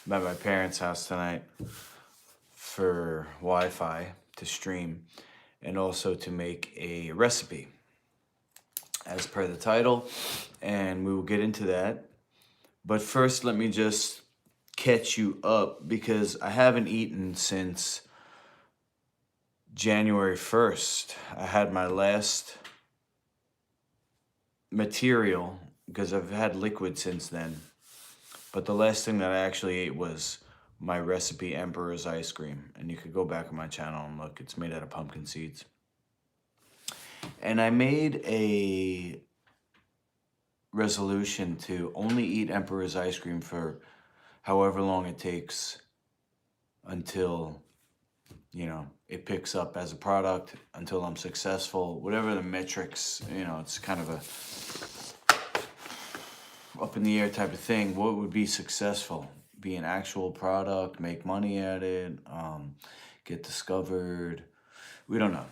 I'm at my parents' house tonight for Wi-Fi to stream and also to make a recipe as per the title, and we will get into that. But first, let me just catch you up because I haven't eaten since January 1st. I had my last material because I've had liquid since then. But the last thing that I actually ate was my recipe Emperor's ice cream. And you could go back on my channel and look. It's made out of pumpkin seeds. And I made a resolution to only eat Emperor's ice cream for however long it takes until, it picks up as a product, until I'm successful, whatever the metrics, it's kind of a up in the air type of thing. What would be successful? Be an actual product, make money at it, get discovered. We don't know.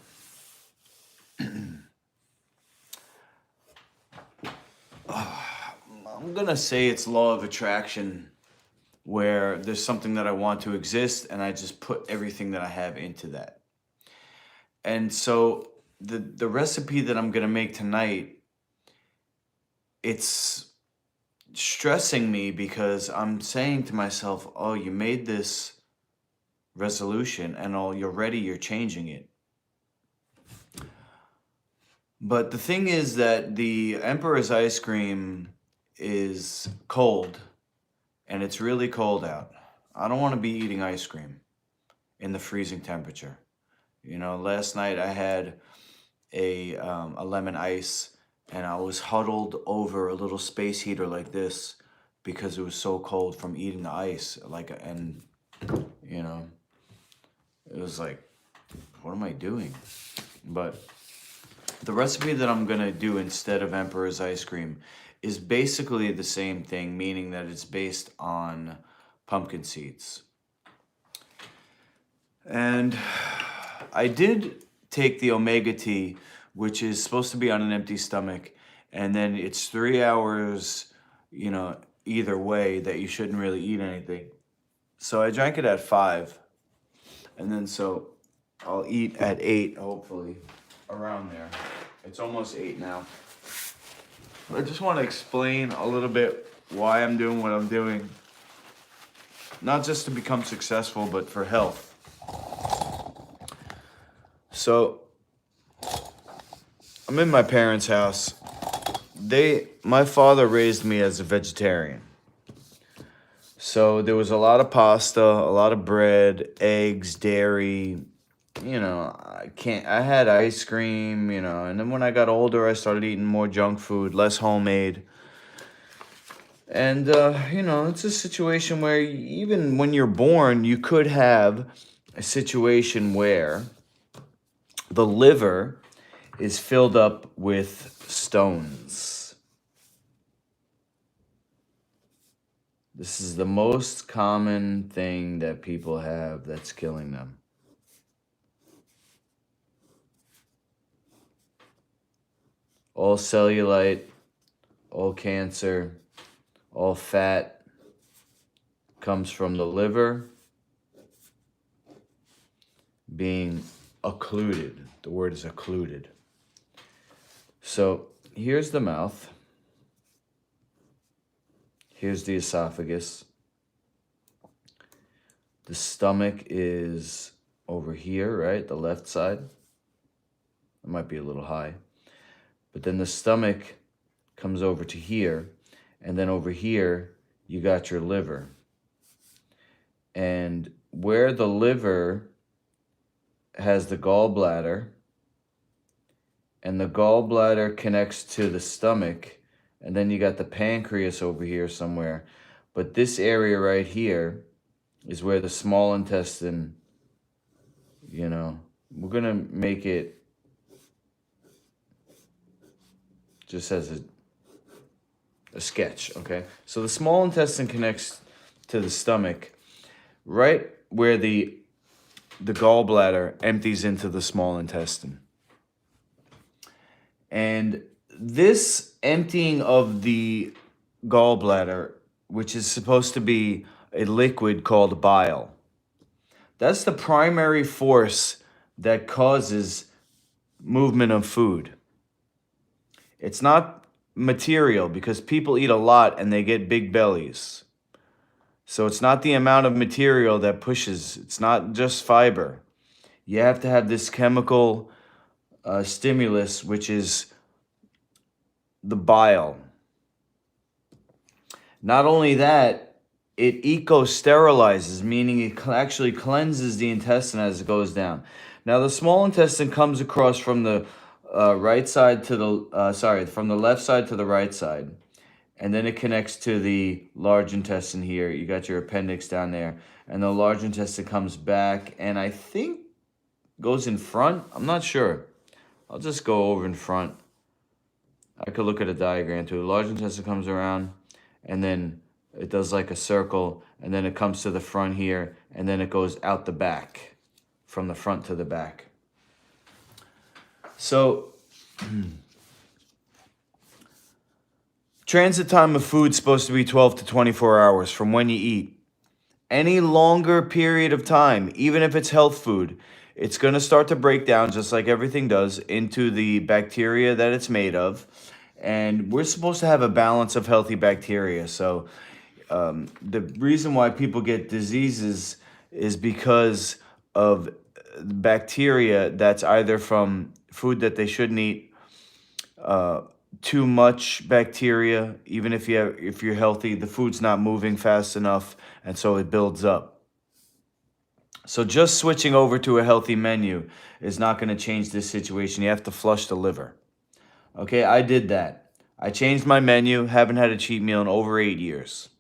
I'm gonna say it's law of attraction, where there's something that I want to exist and I just put everything that I have into that. And so the recipe that I'm gonna make tonight, it's stressing me because I'm saying to myself, oh, you made this resolution and you're changing it. But the thing is that the Emperor's ice cream is cold and it's really cold out. I don't want to be eating ice cream in the freezing temperature. Last night I had a lemon ice and I was huddled over a little space heater like this because it was so cold from eating the ice. It was like, what am I doing? But the recipe that I'm gonna do instead of Emperor's ice cream is basically the same thing, meaning that it's based on pumpkin seeds. And I did take the omega tea, which is supposed to be on an empty stomach, and then it's 3 hours, either way that you shouldn't really eat anything. So I drank it at 5, and then so I'll eat at 8, hopefully, around there. It's almost 8 now. I just want to explain a little bit why I'm doing what I'm doing. Not just to become successful, but for health. So I'm in my parents' house. My father raised me as a vegetarian. So there was a lot of pasta, a lot of bread, eggs, dairy. I had ice cream, and then when I got older, I started eating more junk food, less homemade. And, it's a situation where even when you're born, you could have a situation where the liver is filled up with stones. This is the most common thing that people have that's killing them. All cellulite, all cancer, all fat comes from the liver being occluded. The word is occluded. So here's the mouth. Here's the esophagus. The stomach is over here, right? The left side. It might be a little high. But then the stomach comes over to here. And then over here, you got your liver. And where the liver has the gallbladder, and the gallbladder connects to the stomach, and then you got the pancreas over here somewhere. But this area right here is where the small intestine, we're going to make it just as a sketch, okay? So the small intestine connects to the stomach right where the gallbladder empties into the small intestine. And this emptying of the gallbladder, which is supposed to be a liquid called bile. That's the primary force that causes movement of food. It's not material, because people eat a lot and they get big bellies. So it's not the amount of material that pushes. It's not just fiber. You have to have this chemical stimulus, which is the bile. Not only that, it eco-sterilizes, meaning it actually cleanses the intestine as it goes down. Now, the small intestine comes across from the right side to the, from the left side to the right side. And then it connects to the large intestine here. You got your appendix down there. And the large intestine comes back and I think goes in front. I'm not sure. I'll just go over in front. I could look at a diagram too. The large intestine comes around and then it does like a circle, and then it comes to the front here, and then it goes out the back, from the front to the back. So, transit time of food is supposed to be 12 to 24 hours from when you eat. Any longer period of time, even if it's health food, it's going to start to break down, just like everything does, into the bacteria that it's made of. And we're supposed to have a balance of healthy bacteria. So the reason why people get diseases is because of bacteria that's either from food that they shouldn't eat, too much bacteria. Even if you're healthy, the food's not moving fast enough, and so it builds up. So just switching over to a healthy menu is not going to change this situation. You have to flush the liver. Okay, I did that. I changed my menu, haven't had a cheat meal in over 8 years.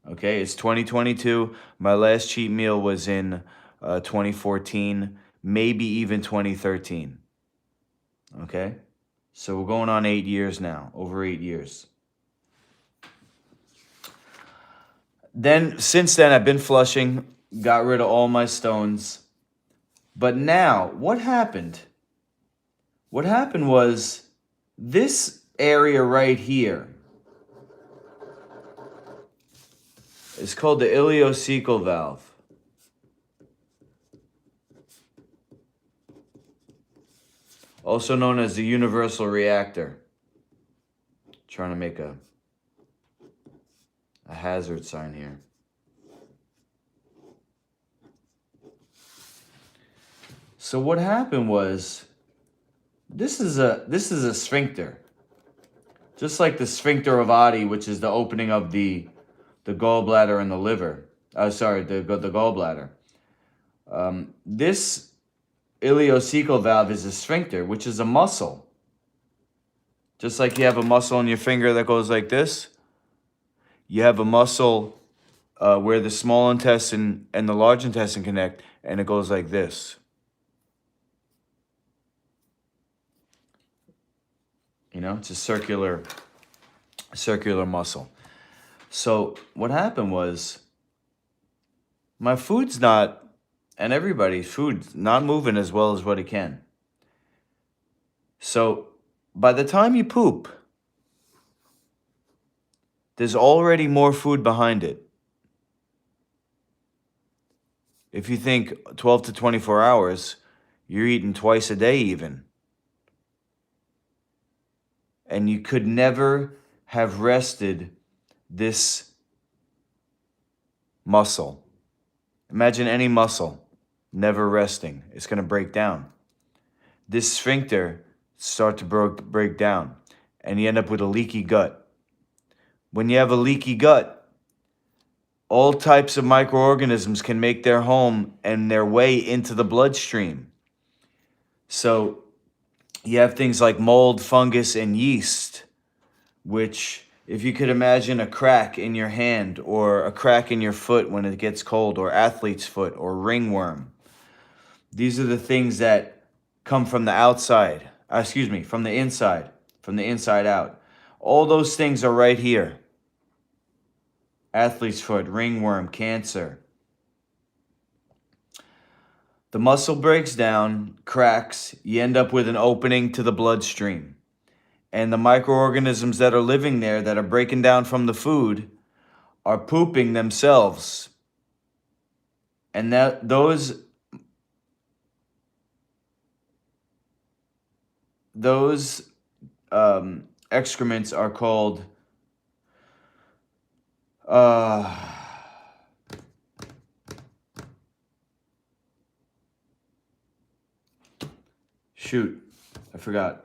Okay, it's 2022. My last cheat meal was in 2014, maybe even 2013. Okay, so we're going on 8 years now, over 8 years. Then, since then, I've been flushing, got rid of all my stones. But now, what happened? What happened was this area right here is called the ileocecal valve. Also known as the universal reactor. Trying to make a hazard sign here. So what happened was, this is a sphincter. Just like the sphincter of Adi, which is the opening of the gallbladder and the liver. The gallbladder. This ileocecal valve is a sphincter, which is a muscle. Just like you have a muscle in your finger that goes like this, you have a muscle where the small intestine and the large intestine connect, and it goes like this. You know, it's a circular muscle. So what happened was, my food's not, and everybody's food's not moving as well as what it can. So by the time you poop, there's already more food behind it. If you think 12 to 24 hours, you're eating twice a day even. And you could never have rested this muscle. Imagine any muscle never resting. It's going to break down. This sphincter starts to break down, and you end up with a leaky gut. When you have a leaky gut, all types of microorganisms can make their home and their way into the bloodstream. So you have things like mold, fungus, and yeast, which, if you could imagine a crack in your hand or a crack in your foot when it gets cold, or athlete's foot, or ringworm. These are the things that come from the outside, from the inside out. All those things are right here. Athlete's foot, ringworm, cancer. The muscle breaks down, cracks, you end up with an opening to the bloodstream. And the microorganisms that are living there, that are breaking down from the food, are pooping themselves. And that those excrements are called shoot, I forgot.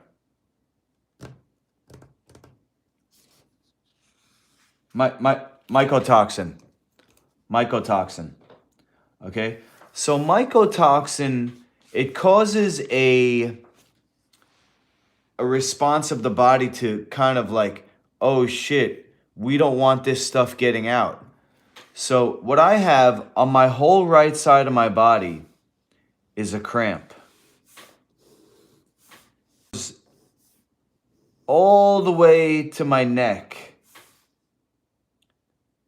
Mycotoxin. Mycotoxin. Okay? So mycotoxin, it causes a response of the body to kind of like, oh shit, we don't want this stuff getting out. So what I have on my whole right side of my body is a cramp. All the way to my neck.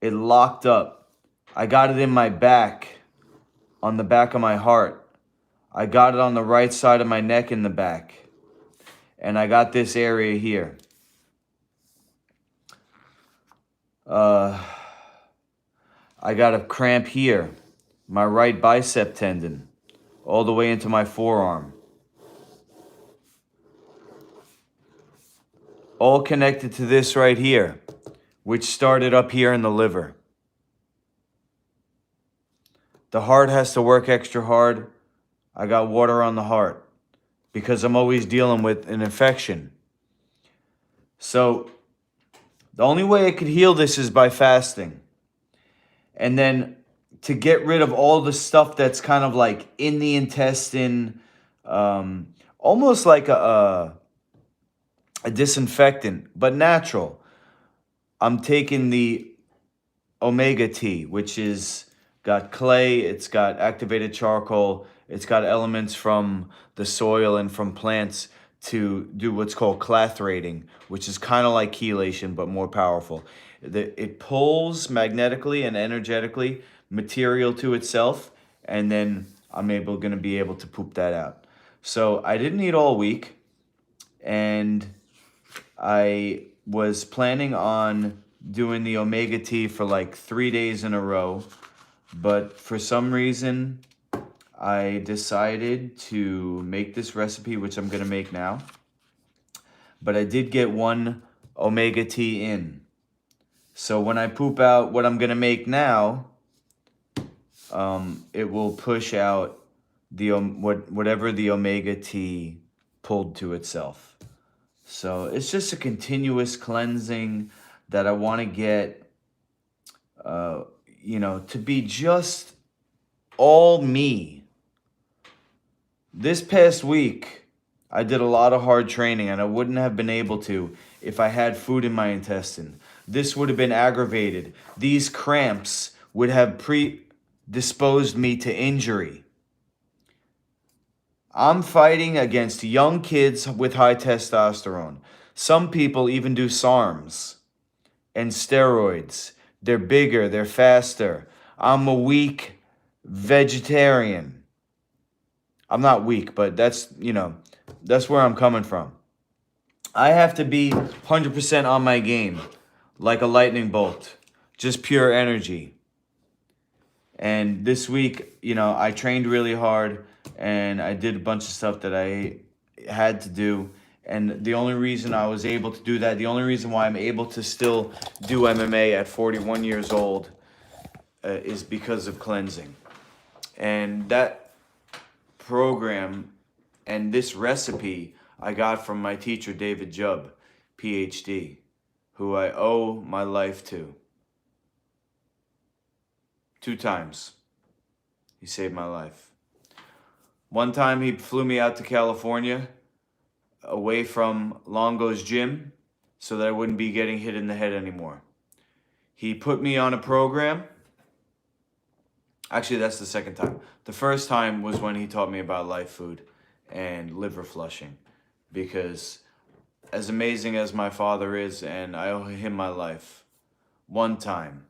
It locked up. I got it in my back, on the back of my heart. I got it on the right side of my neck in the back. And I got this area here. I got a cramp here, my right bicep tendon, all the way into my forearm. All connected to this right here, which started up here in the liver. The heart has to work extra hard. I got water on the heart because I'm always dealing with an infection. So the only way I could heal this is by fasting. And then to get rid of all the stuff that's kind of like in the intestine, almost like a disinfectant, but natural. I'm taking the omega tea, which is got clay, it's got activated charcoal, it's got elements from the soil and from plants to do what's called clathrating, which is kind of like chelation, but more powerful. It pulls magnetically and energetically material to itself, and then I'm going to be able to poop that out. So I didn't eat all week, and I was planning on doing the omega tea for like 3 days in a row, but for some reason I decided to make this recipe, which I'm gonna make now. But I did get one omega tea in. So when I poop out what I'm gonna make now, it will push out the whatever the omega tea pulled to itself. So it's just a continuous cleansing that I want to get, to be just all me. This past week, I did a lot of hard training, and I wouldn't have been able to if I had food in my intestine. This would have been aggravated. These cramps would have predisposed me to injury. I'm fighting against young kids with high testosterone. Some people even do SARMs and steroids. They're bigger, they're faster. I'm a weak vegetarian. I'm not weak, but that's where I'm coming from. I have to be 100% on my game, like a lightning bolt, just pure energy. And this week, I trained really hard, and I did a bunch of stuff that I had to do. And the only reason I was able to do that, the only reason why I'm able to still do MMA at 41 years old is because of cleansing. And that program and this recipe I got from my teacher, David Jubb, PhD, who I owe my life to. 2 times. He saved my life. One time he flew me out to California, away from Longo's gym, so that I wouldn't be getting hit in the head anymore. He put me on a program. Actually, that's the second time. The first time was when he taught me about Lifefood and liver flushing, because as amazing as my father is, and I owe him my life, one time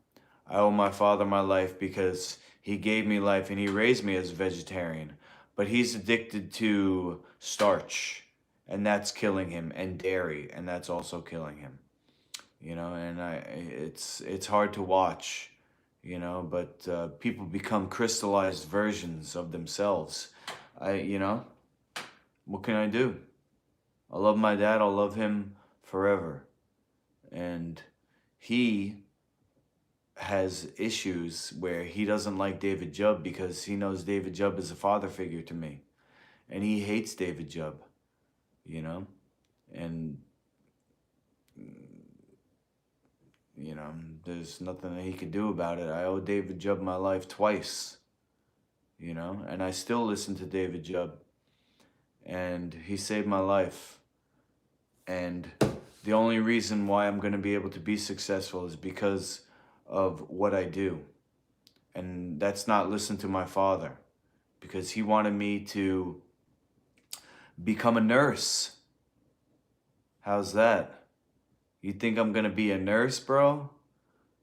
I owe my father my life because he gave me life and he raised me as a vegetarian, but he's addicted to starch, and that's killing him, and dairy, and that's also killing him. and it's hard to watch, but people become crystallized versions of themselves. What can I do? I love my dad. I'll love him forever. And he has issues where he doesn't like David Jubb because he knows David Jubb is a father figure to me. And he hates David Jubb, and, there's nothing that he could do about it. I owe David Jubb my life twice, and I still listen to David Jubb, and he saved my life. And the only reason why I'm going to be able to be successful is because of what I do. And that's not listen to my father, because he wanted me to become a nurse. How's that? You think I'm going to be a nurse, bro?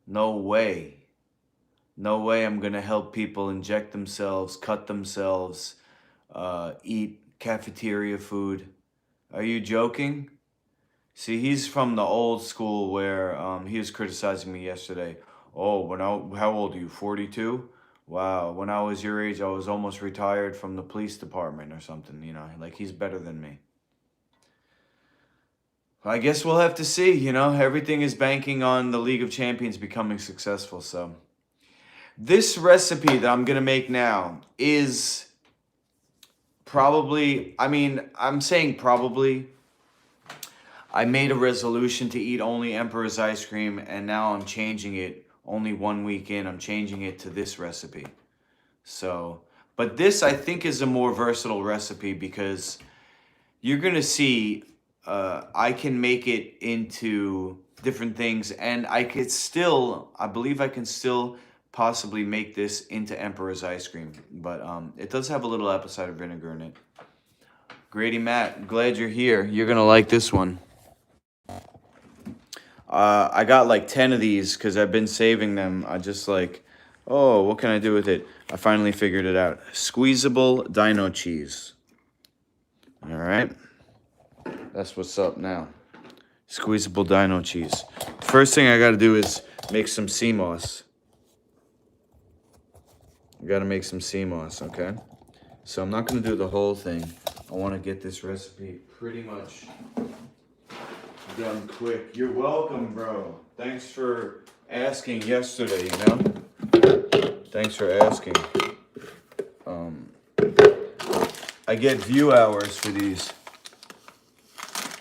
No way. No way I'm going to help people inject themselves, cut themselves, eat cafeteria food. Are you joking? See, he's from the old school where he was criticizing me yesterday. Oh, how old are you, 42? Wow, when I was your age, I was almost retired from the police department or something, like he's better than me. I guess we'll have to see, everything is banking on the League of Champions becoming successful, so. This recipe that I'm going to make now is probably, I'm saying probably. I made a resolution to eat only Emperor's ice cream, and now I'm changing it. Only 1 week in, I'm changing it to this recipe. So, but this I think is a more versatile recipe because you're going to see I can make it into different things, and I believe I can still possibly make this into Emperor's ice cream. But it does have a little apple cider vinegar in it. Grady Matt, glad you're here. You're going to like this one. I got like 10 of these because I've been saving them. I just what can I do with it? I finally figured it out. Squeezable dino cheese. All right. That's what's up now. Squeezable dino cheese. First thing I got to do is make some sea moss. I got to make some sea moss, okay? So I'm not going to do the whole thing. I want to get this recipe pretty much done quick. You're welcome, bro. Thanks for asking yesterday, Thanks for asking. I get view hours for these.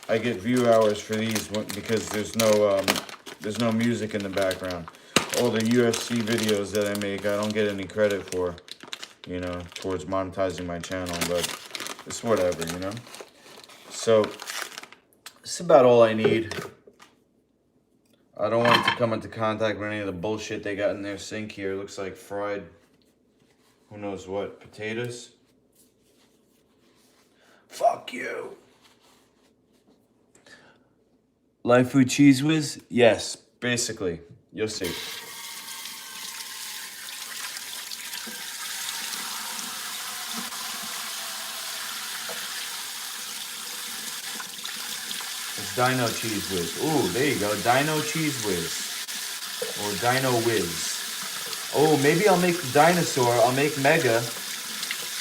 Because there's no music in the background. All the UFC videos that I make, I don't get any credit for, towards monetizing my channel, but it's whatever, So, it's about all I need. I don't want it to come into contact with any of the bullshit they got in their sink here. It looks like fried, who knows what, potatoes? Fuck you. Lifefood Cheese Whiz? Yes, basically. You'll see. It's Dino Cheese Whiz. Ooh, there you go. Dino Cheese Whiz. Or Dino Whiz. Oh, maybe I'll make the dinosaur. I'll make Mega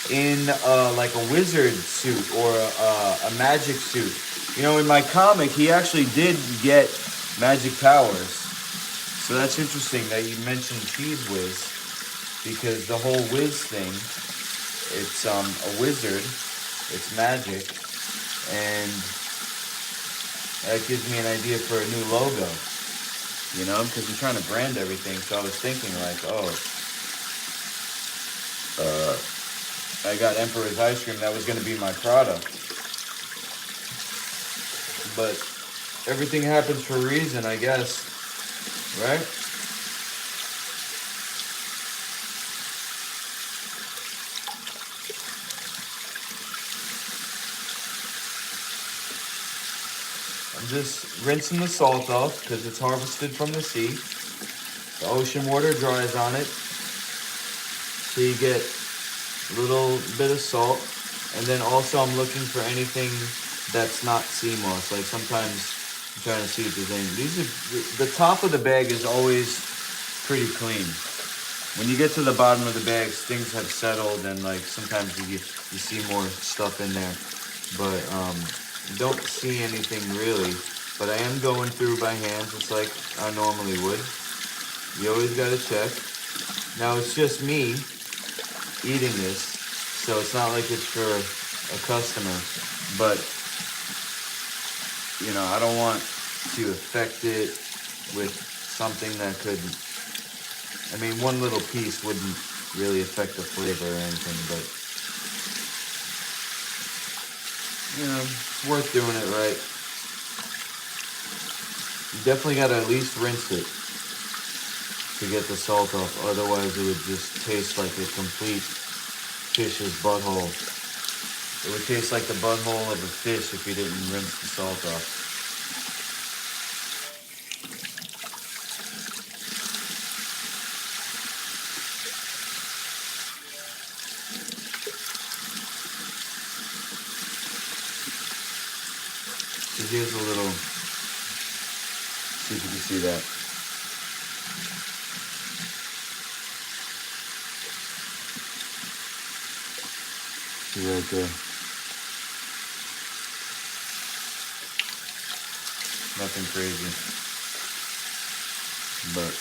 in like a wizard suit or a magic suit. In my comic, he actually did get magic powers. So that's interesting that you mentioned Cheese Whiz, because the whole Whiz thing, it's a wizard, it's magic, and that gives me an idea for a new logo, because I'm trying to brand everything. So I was thinking I got Emperor's ice cream, that was going to be my product. But everything happens for a reason, I guess, right? I'm just rinsing the salt off because it's harvested from the sea. The ocean water dries on it, so you get a little bit of salt. And then also I'm looking for anything that's not sea moss. Like sometimes I'm trying to see if there's any. These are the top of the bag is always pretty clean. When you get to the bottom of the bags, things have settled, and like sometimes you see more stuff in there, but don't see anything really. But I am going through by hand, just like I normally would. You always gotta check. Now it's just me eating this, so it's not like it's for a customer, but you know, I don't want to affect it with something that could, I mean, one little piece wouldn't really affect the flavor or anything, but you know, it's worth doing it right. You definitely gotta at least rinse it to get the salt off, otherwise it would just taste like a complete fish's butthole. It would taste like the butthole of a fish if you didn't rinse the salt off. So here's a little, see if you can see that. See right there. Nothing crazy, but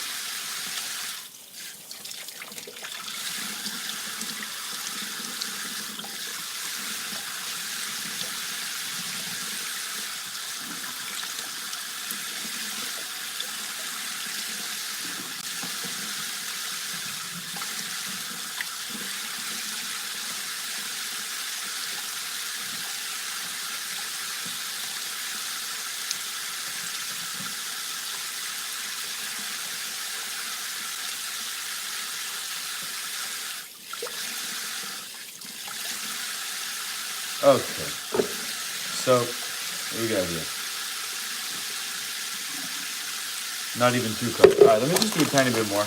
okay. So what do we got here? Not even 2 cups. All right, let me just do a tiny bit more.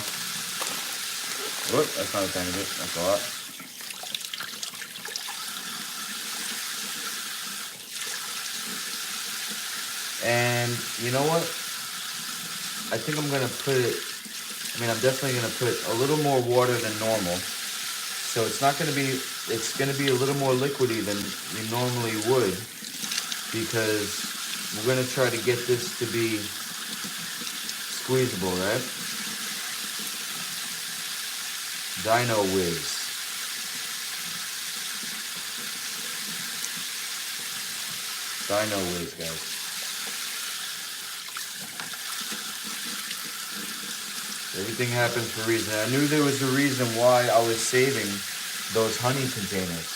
Whoop, that's not a tiny bit. That's a lot. And you know what? I think I'm gonna put it, I'm definitely gonna put a little more water than normal. So it's not gonna be, it's gonna be a little more liquidy than you normally would, because we're gonna try to get this to be squeezable, right? Dino Whiz. Dino Whiz, guys. Everything happens for a reason. I knew there was a reason why I was saving those honey containers,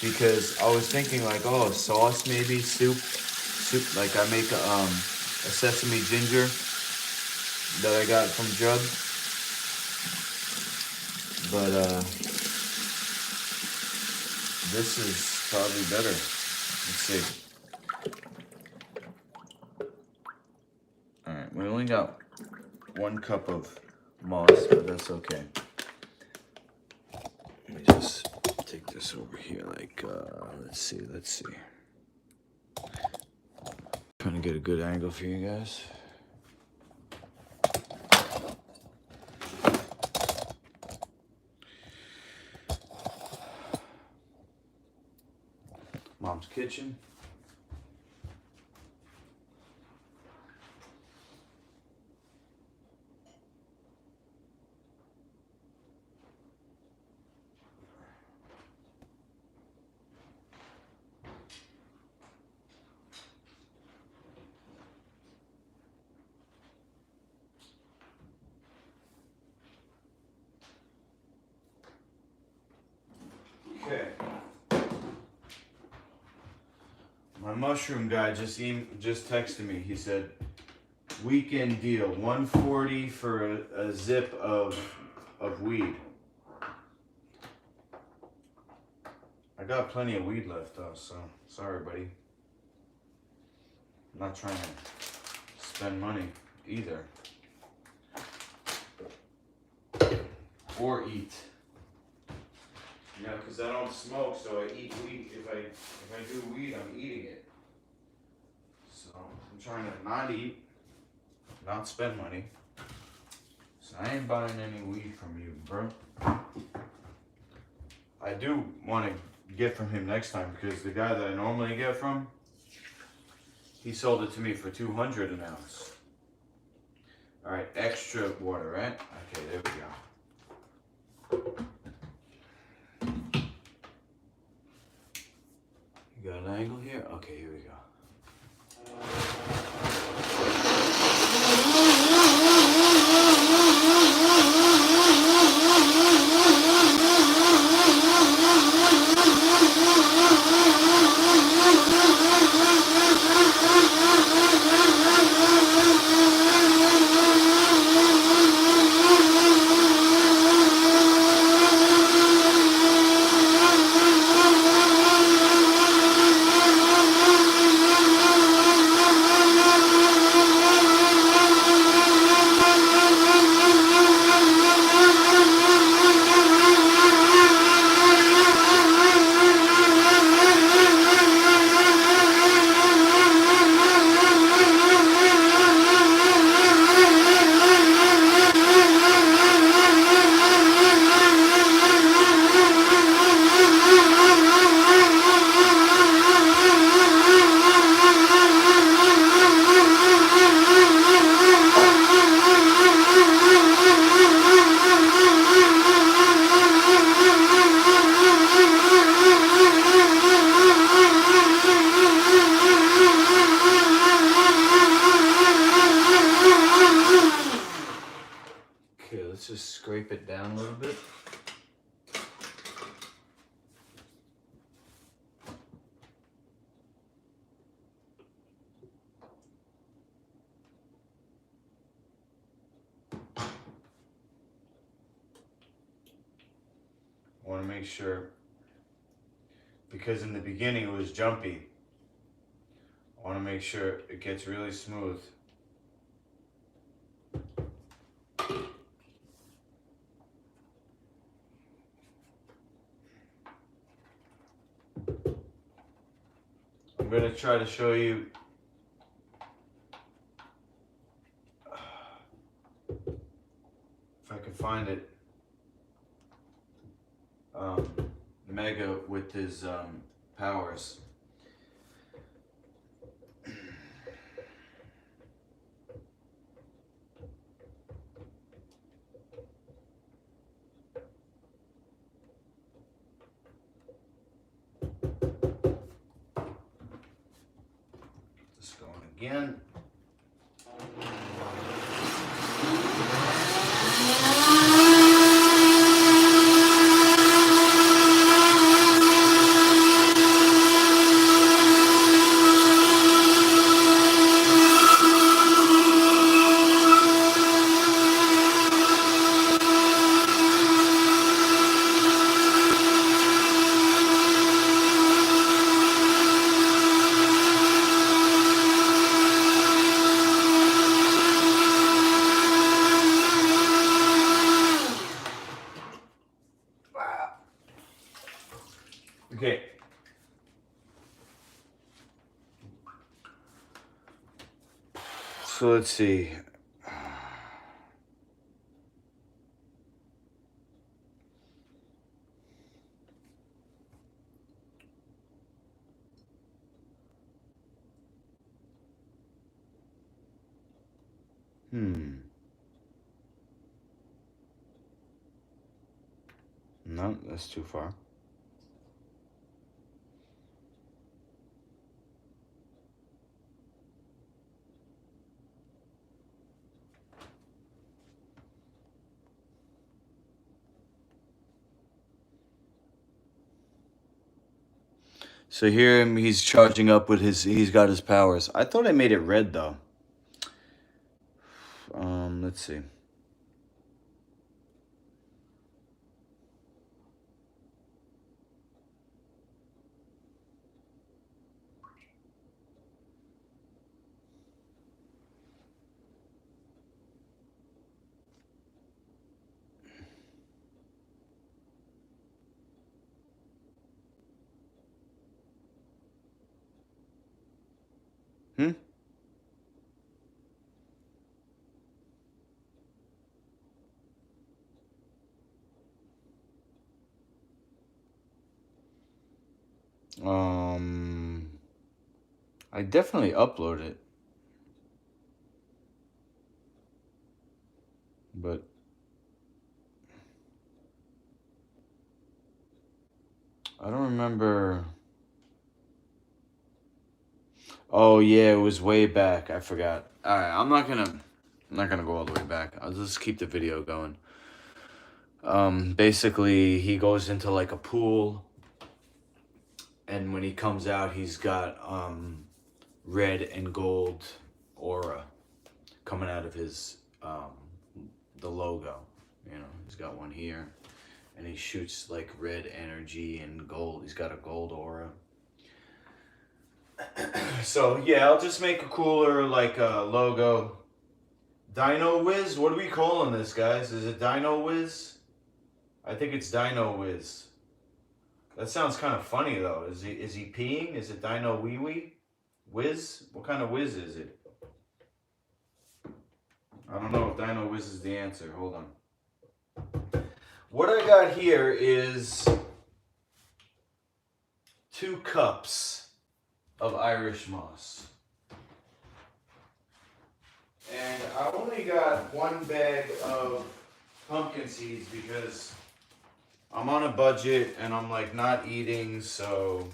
because I was thinking like, oh, sauce maybe, soup, like I make a sesame ginger that I got from Jubb, but this is probably better. Let's see. All right, we only got 1 cup of moss, but that's okay. Let me just take this over here, like, let's see. Trying to get a good angle for you guys. Mom's kitchen. Okay. My mushroom guy just texted me. He said, weekend deal, $140 for a zip of weed. I got plenty of weed left though, so sorry, buddy. I'm not trying to spend money either. Or eat. You know, because I don't smoke, so I eat weed. If I do weed, I'm eating it. So I'm trying to not eat, not spend money. So I ain't buying any weed from you, bro. I do want to get from him next time because the guy that I normally get from, he sold it to me for $200 an ounce. All right, extra water, right? Okay, there we go. You got an angle here? Okay, here we go. Okay, let's just scrape it down a little bit. I want to make sure, because in the beginning it was jumpy, I want to make sure it gets really smooth. I'm going to try to show you if I can find it. Mega with his powers. This going again. Okay. So let's see. No, that's too far. So here he's charging up with he's got his powers. I thought I made it red though. Let's see. Hmm? I definitely upload it. But I don't remember. Oh yeah, it was way back. I forgot. All right, I'm not gonna go all the way back. I'll just keep the video going. Basically, he goes into like a pool, and when he comes out, he's got red and gold aura coming out of his the logo. You know, he's got one here, and he shoots like red energy and gold. He's got a gold aura. So yeah, I'll just make a cooler like logo. Dino Whiz? What are we calling this, guys? Is it Dino Whiz? I think it's Dino Whiz. That sounds kind of funny though. Is he peeing? Is it Dino Wee Wee? Whiz? What kind of whiz is it? I don't know if Dino Whiz is the answer. Hold on. What I got here is 2 cups of Irish moss. And I only got 1 bag of pumpkin seeds because I'm on a budget and I'm like not eating, so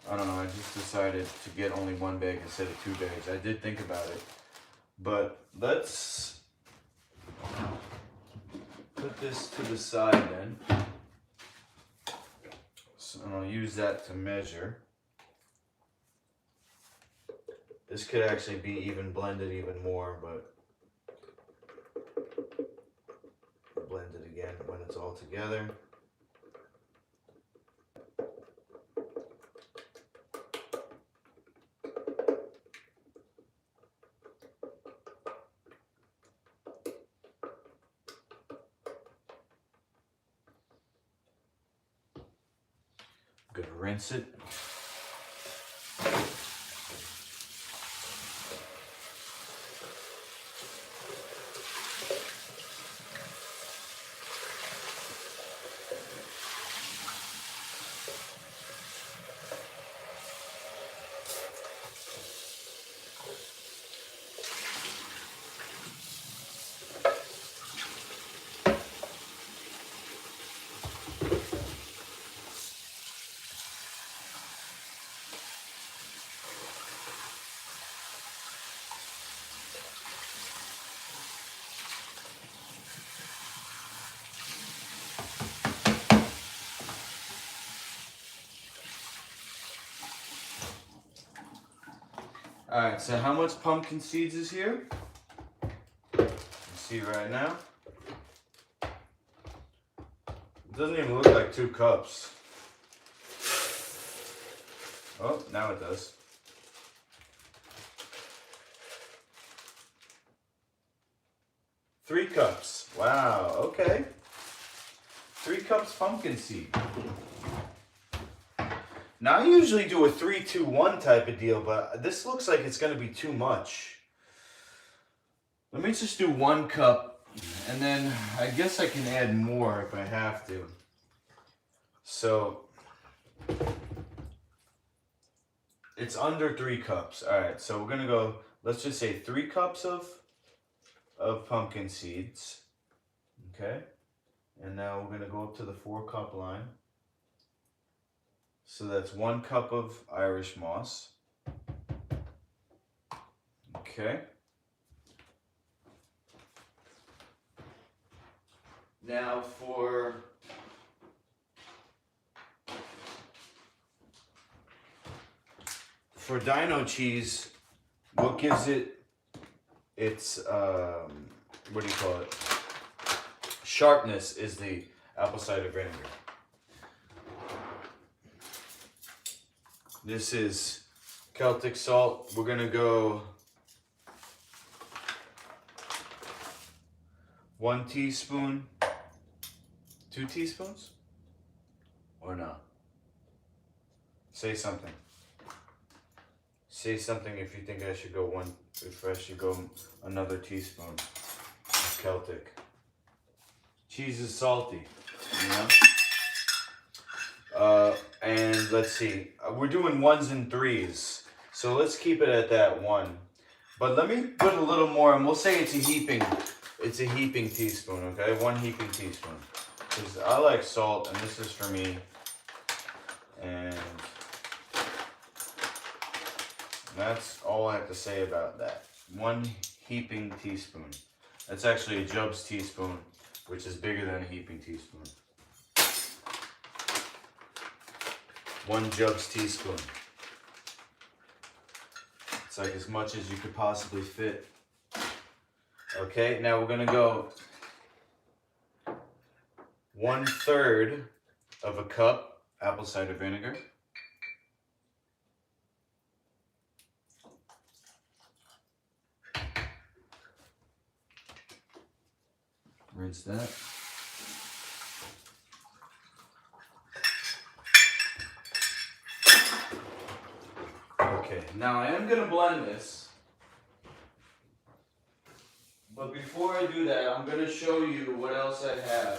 I don't know, I just decided to get only 1 bag instead of 2 bags. I did think about it, but let's put this to the side then. So I'll use that to measure. This could actually be even blended even more, but blend it again when it's all together. I'm gonna rinse it. Alright, so how much pumpkin seeds is here? You see right now. It doesn't even look like 2 cups. Oh, now it does. Three cups. Wow, okay. 3 cups pumpkin seed. Now I usually do a 3-2-1 type of deal, but this looks like it's going to be too much. Let me just do 1 cup, and then I guess I can add more if I have to. So it's under 3 cups. All right, so we're going to go, let's just say 3 cups of pumpkin seeds. Okay. And now we're going to go up to the 4 cup line. So that's 1 cup of Irish moss. Okay. Now for dino cheese, what gives it its what do you call it? Sharpness is the apple cider vinegar. This is Celtic salt. We're gonna go 1 teaspoon, 2 teaspoons, or no? Say something. Say something if you think I should go if I should go another teaspoon of Celtic. Cheese is salty, you know? And let's see, we're doing 1s and 3s. So let's keep it at that 1. But let me put a little more, and we'll say it's a heaping teaspoon, okay? 1 heaping teaspoon. Because I like salt, and this is for me. And that's all I have to say about that. 1 heaping teaspoon. That's actually a Jubb's teaspoon, which is bigger than a heaping teaspoon. 1 Jubb's teaspoon. It's like as much as you could possibly fit. Okay, now we're gonna go 1/3 of a cup apple cider vinegar. Rinse that. Okay, now I am gonna blend this. But before I do that, I'm gonna show you what else I have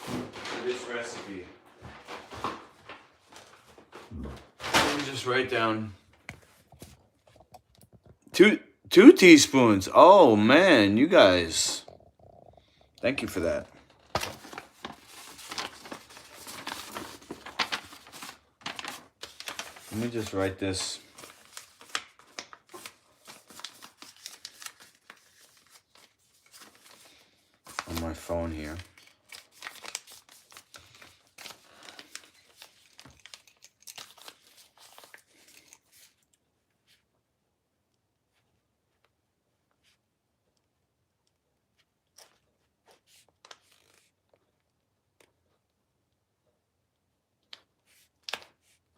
for this recipe. Let me just write down two teaspoons. Oh man, you guys. Thank you for that. Let me just write this. On my phone here.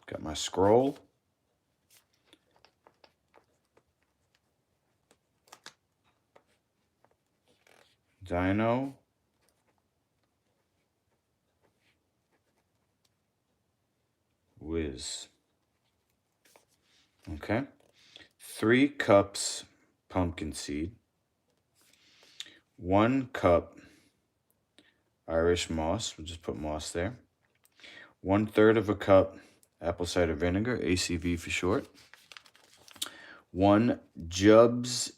Got my scroll. Dino. Whiz. Okay. 3 cups pumpkin seed. 1 cup Irish moss. We'll just put moss there. 1/3 of a cup apple cider vinegar, ACV for short. 1 Jubb's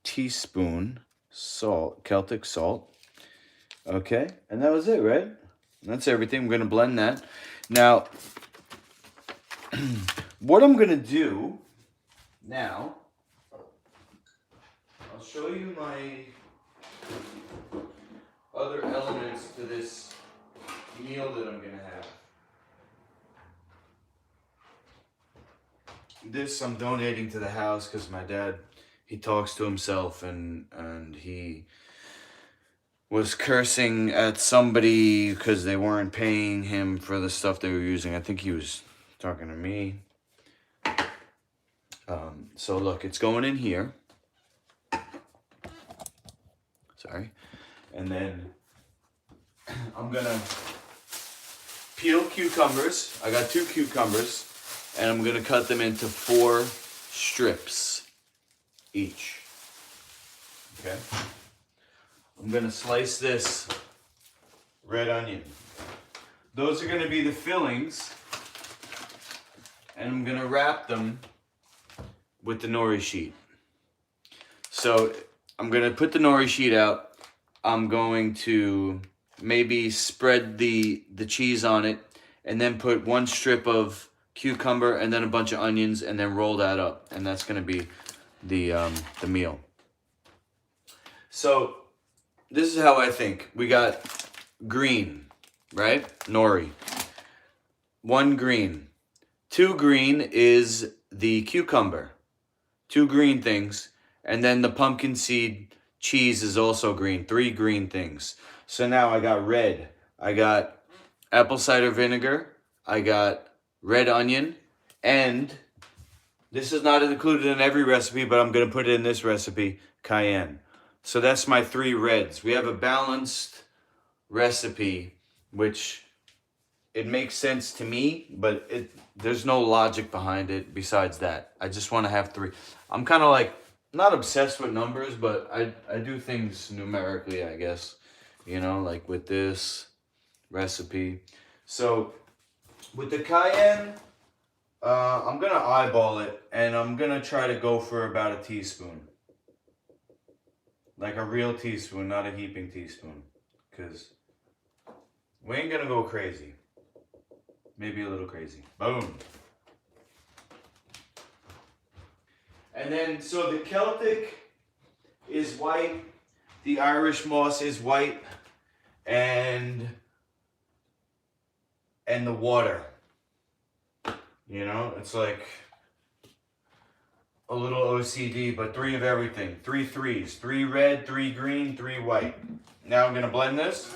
teaspoon salt, Celtic salt. Okay, and that was it, right? That's everything. We're going to blend that. Now, what I'm going to do now, I'll show you my other elements to this meal that I'm going to have. This I'm donating to the house because my dad, he talks to himself and he was cursing at somebody because they weren't paying him for the stuff they were using. I think he was talking to me. So look, it's going in here. Sorry. And then I'm gonna peel cucumbers. I got 2 cucumbers. And I'm gonna cut them into 4 strips each. Okay. I'm gonna slice this red onion. Those are gonna be the fillings. And I'm gonna wrap them with the nori sheet. So I'm gonna put the nori sheet out. I'm going to maybe spread the cheese on it and then put 1 strip of cucumber and then a bunch of onions and then roll that up, and that's going to be the meal. So this is how I think. We got green, right? Nori. 1 green. 2 green is the cucumber. 2 green things, and then the pumpkin seed cheese is also green. 3 green things. So now I got red. I got apple cider vinegar. I got red onion, and this is not included in every recipe, but I'm going to put it in this recipe, cayenne. So that's my 3 reds. We have a balanced recipe, which it makes sense to me, but there's no logic behind it besides that. I just want to have 3. I'm kind of like, not obsessed with numbers, but I do things numerically, I guess. You know, like with this recipe. So with the cayenne, I'm gonna eyeball it, and I'm gonna try to go for about a teaspoon. Like a real teaspoon, not a heaping teaspoon. Because we ain't gonna go crazy. Maybe a little crazy. Boom. And then, so the Celtic is white, the Irish moss is white, and the water. You know, it's like a little OCD, but 3 of everything. 3 threes. 3 red, 3 green, 3 white. Now I'm gonna blend this.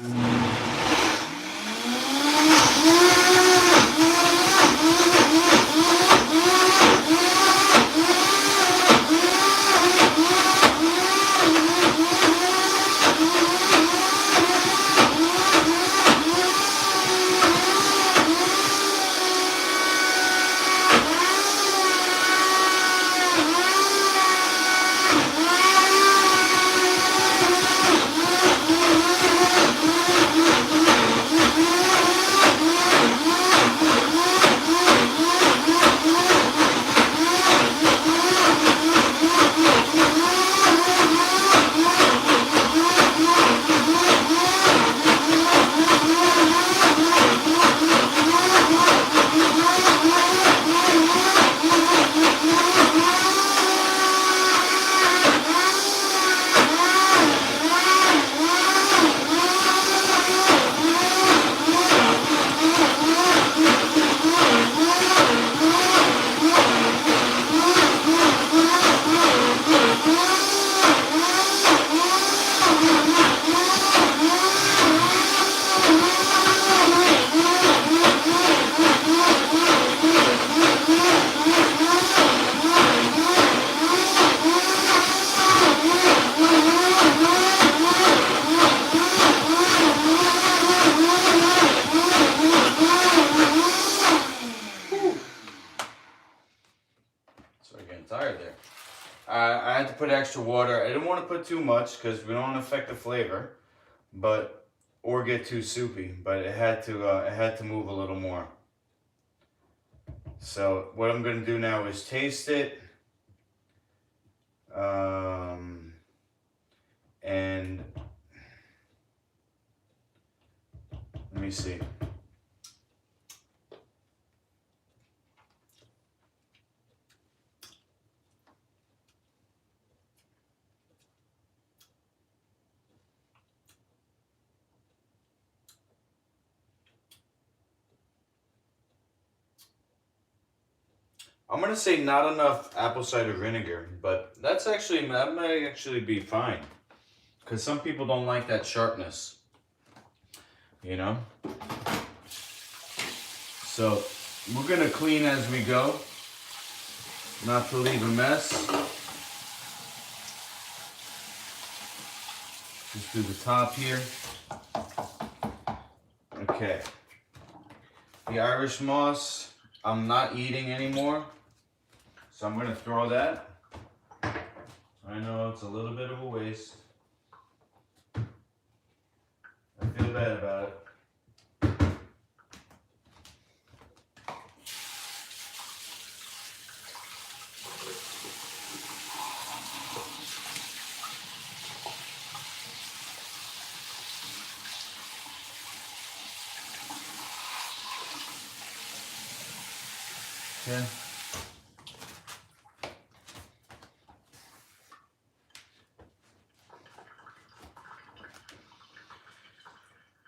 Tired there. I had to put extra water. I didn't want to put too much because we don't want to affect the flavor, but or get too soupy. But it had to move a little more. So what I'm gonna do now is taste it, and let me see. I'm gonna say not enough apple cider vinegar, but that might actually be fine, because some people don't like that sharpness, you know. So we're gonna clean as we go, not to leave a mess. Just do the top here. Okay. The Irish moss, I'm not eating anymore. So I'm gonna throw that. I know it's a little bit of a waste. I feel bad about it. Okay.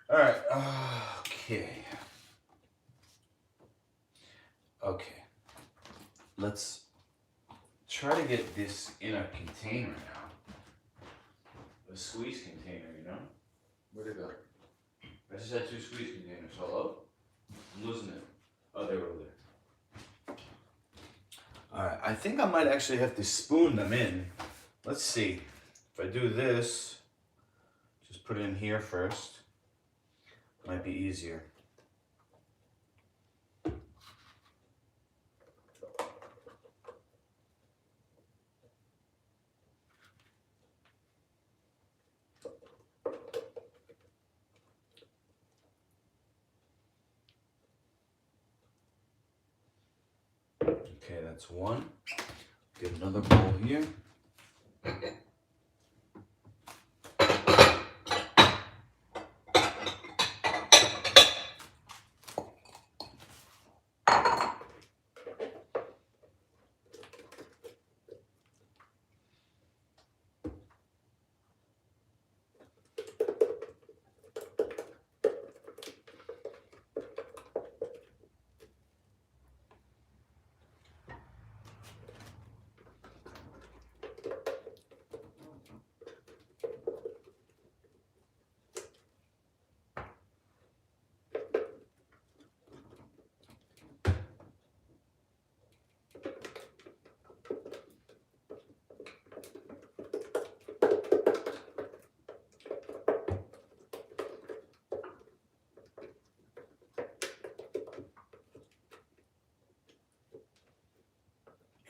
All right. Okay. Okay. Let's try to get this in a container now. A squeeze container, you know? Where'd it go? I just had 2 squeeze containers. Hello? I'm losing it. Oh, they were over there. Alright, I think I might actually have to spoon them in. Let's see. If I do this, just put it in here first. Might be easier. That's one. Get another bowl here.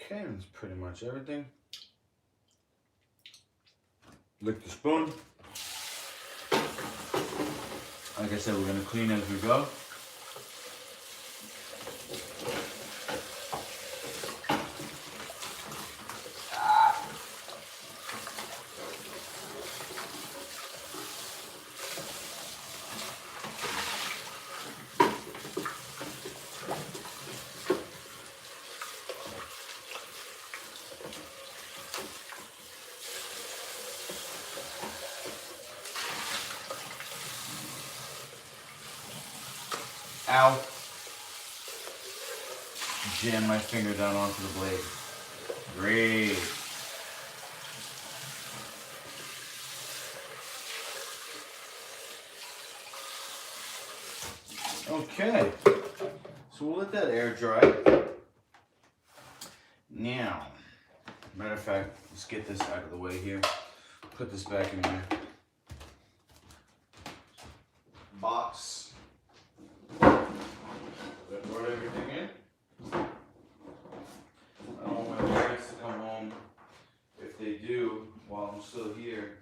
Okay, that's pretty much everything. Lick the spoon. Like I said, we're gonna clean as we go. Ow. Jam my finger down onto the blade. Great. Okay. So we'll let that air dry. Now, matter of fact, let's get this out of the way here. Put this back in my box. Brought everything in. I don't want my parents to come home, if they do, while I'm still here,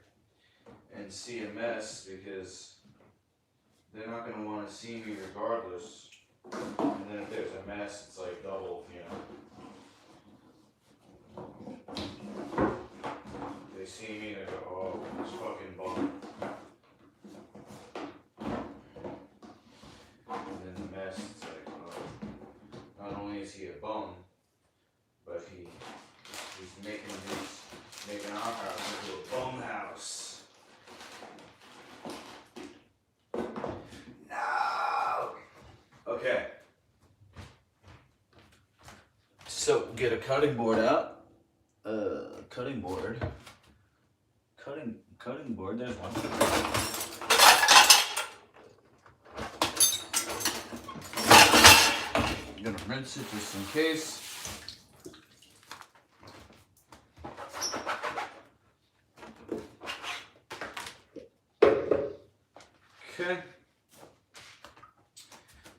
and see a mess, because they're not going to want to see me regardless. And then if there's a mess, it's like double, you know. They see me, they go, oh, this fucking bum. And then the mess, it's like, not only is he a bum, but he's making our house into a bum house. No. Okay. So get a cutting board out. Cutting board. Cutting board. There's one. I'm gonna rinse it just in case. Okay.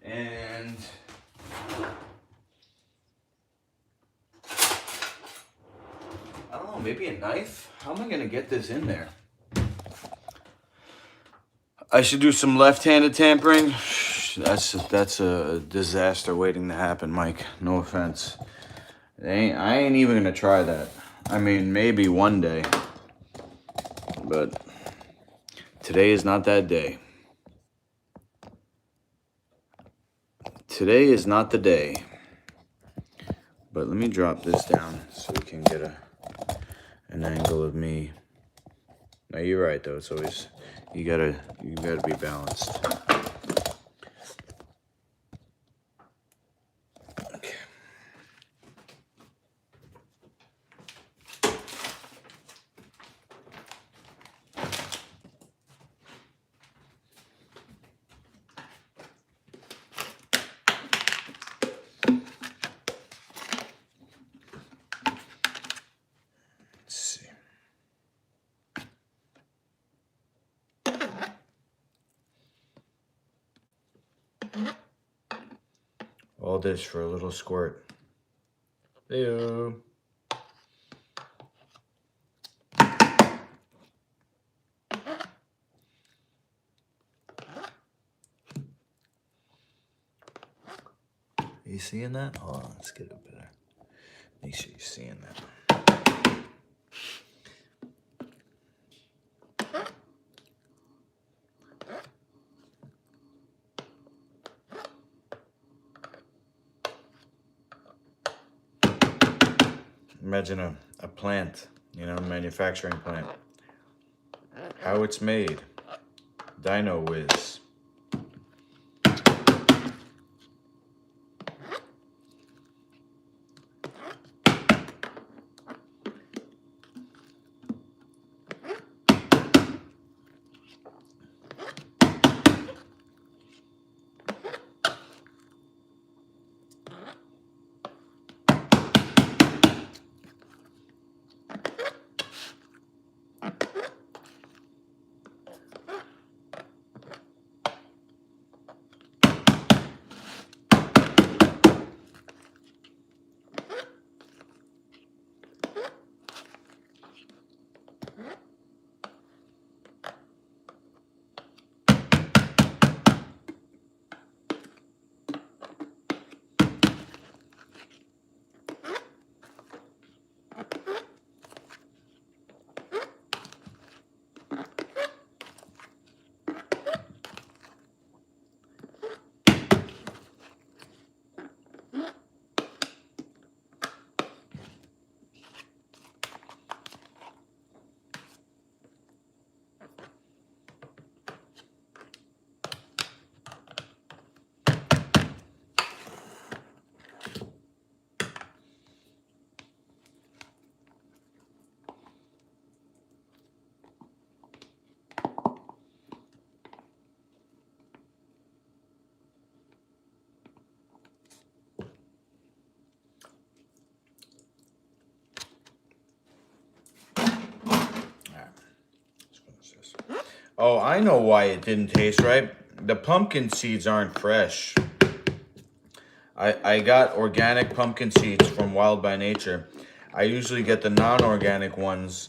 And I don't know, maybe a knife? How am I gonna get this in there? I should do some left-handed tampering. That's a disaster waiting to happen, Mike. No offense. I ain't even gonna try that. I mean, maybe one day. But today is not that day. Today is not the day. But let me drop this down so we can get an angle of me. Now you're right though, it's always you gotta be balanced. Okay. Let's see. All this for a little squirt. Ew. You seeing that? Hold on, let's get it better. Make sure you're seeing that. Imagine a plant, you know, manufacturing plant. How it's made. Dino Whiz. Oh, I know why it didn't taste right. The pumpkin seeds aren't fresh. I got organic pumpkin seeds from Wild by Nature. I usually get the non-organic ones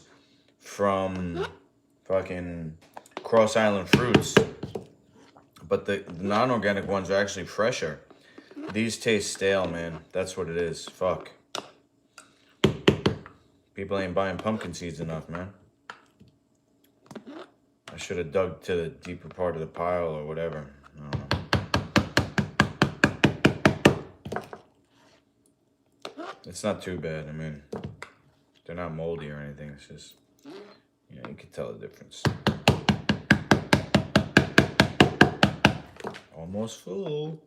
from fucking Cross Island Fruits. But the non-organic ones are actually fresher. These taste stale, man. That's what it is. Fuck. People ain't buying pumpkin seeds enough, man. I should have dug to the deeper part of the pile or whatever. I don't know. It's not too bad. I mean, they're not moldy or anything. It's just, you know, you can tell the difference. Almost full.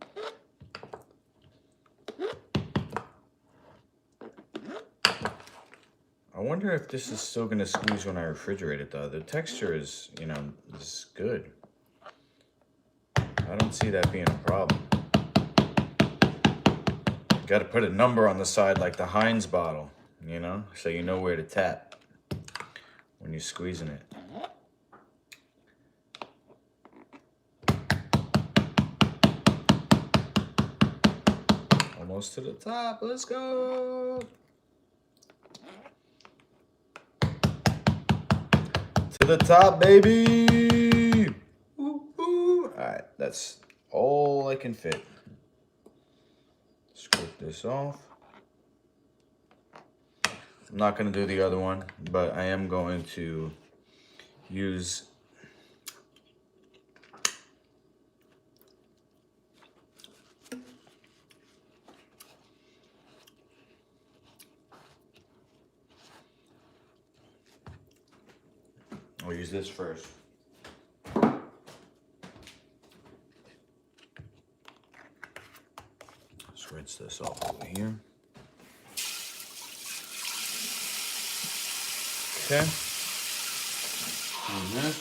I wonder if this is still going to squeeze when I refrigerate it, though. The texture is, you know, is good. I don't see that being a problem. Got to put a number on the side like the Heinz bottle, you know, so you know where to tap when you're squeezing it. Almost to the top. Let's go. To the top, baby. Woo, woo. All right, that's all I can fit. Scrape this off. I'm not going to do the other one, but I am going to use I'll use this first. Let's rinse this off over here. Okay. And this.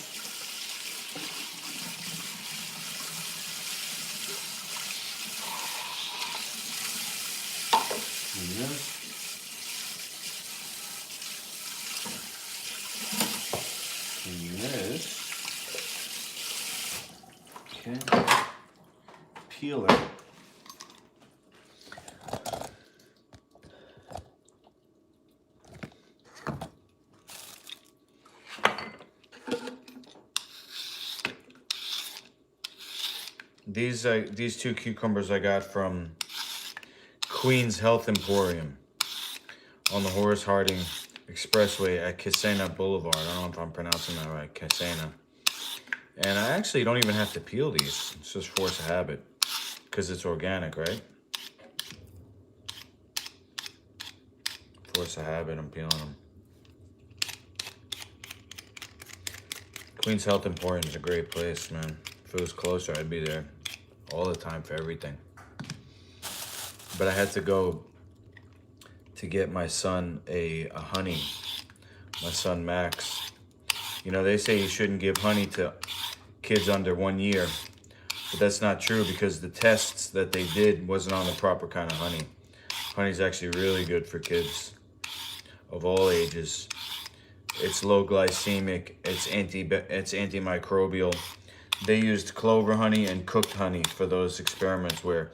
And this. And this. Okay. Peel it. These two cucumbers I got from Queen's Health Emporium. on the Horace Harding Expressway at Casena Boulevard. I don't know if I'm pronouncing that right, Casena. And I actually don't even have to peel these. It's just force of habit because it's organic, right? Force of habit, I'm peeling them. Queens Health Emporium is a great place, man. If it was closer, I'd be there all the time for everything. But I had to go to get my son a honey. My son Max. You know, they say you shouldn't give honey to kids under 1 year, but that's not true because the tests that they did wasn't on the proper kind of honey. Honey's actually really good for kids of all ages. It's low glycemic, it's antimicrobial. They used clover honey and cooked honey for those experiments where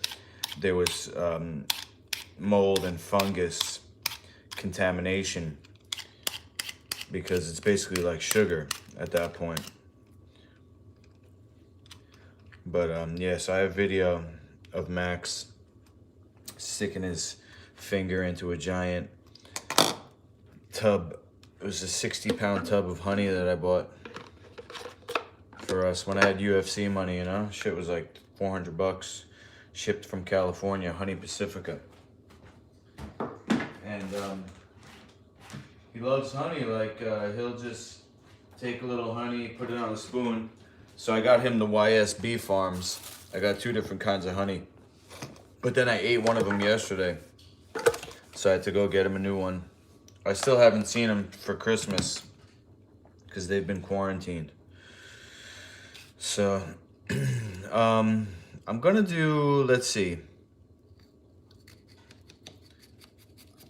there was mold and fungus contamination, because it's basically like sugar at that point. But yeah, so I have a video of Max sticking his finger into a giant tub. It was a 60-pound tub of honey that I bought for us when I had UFC money, you know? Shit was like $400, shipped from California, Honey Pacifica. And he loves honey. Like, he'll just take a little honey, put it on a spoon. So I got him the YSB Farms. I got 2 different kinds of honey. But then I ate one of them yesterday, so I had to go get him a new one. I still haven't seen him for Christmas because they've been quarantined. So I'm gonna do, let's see.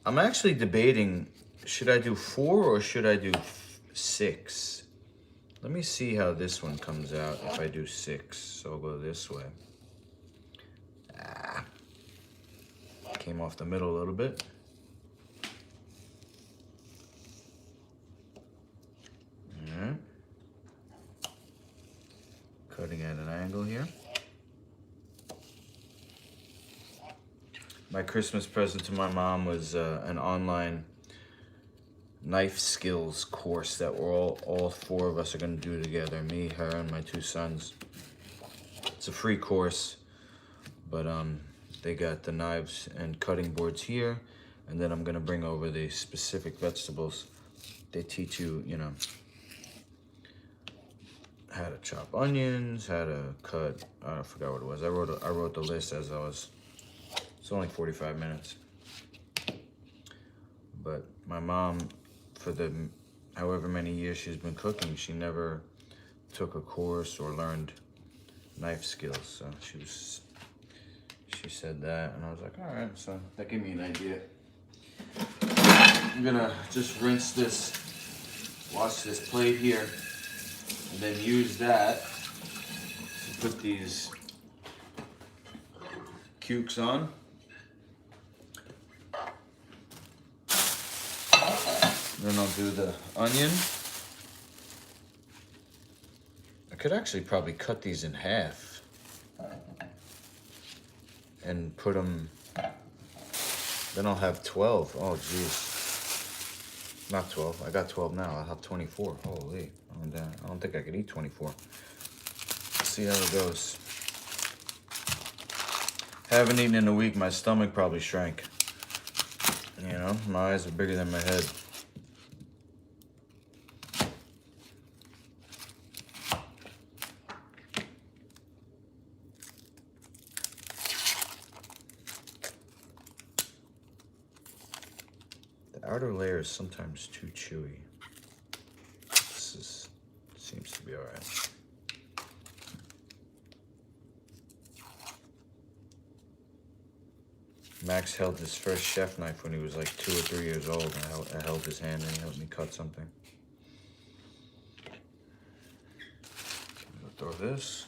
I'm actually debating, should I do 4 or should I do 6? Let me see how this one comes out if I do 6. So I'll go this way. Came off the middle a little bit. Alright. Cutting at an angle here. My Christmas present to my mom was an online knife skills course that we're all 4 of us are going to do together. Me, her, and my 2 sons. It's a free course, but they got the knives and cutting boards here, and then I'm going to bring over the specific vegetables. They teach you, you know, how to chop onions, how to cut, I forgot what it was. I wrote the list as I was. It's only 45 minutes. But my mom, for the however many years she's been cooking, she never took a course or learned knife skills. So she said that, and I was like, all right. So that gave me an idea. I'm gonna just rinse this, wash this plate here, and then use that to put these cukes on. Then I'll do the onion. I could actually probably cut these in half and put them, then I'll have 12. Oh, geez. Not 12. I got 12 now. I'll have 24. Holy. I don't think I could eat 24. Let's see how it goes. Haven't eaten in a week. My stomach probably shrank. You know, my eyes are bigger than my head. The outer layer is sometimes too chewy. Seems to be all right. Max held his first chef knife when he was like 2 or 3 years old, and I held his hand and he helped me cut something. I'm gonna throw this.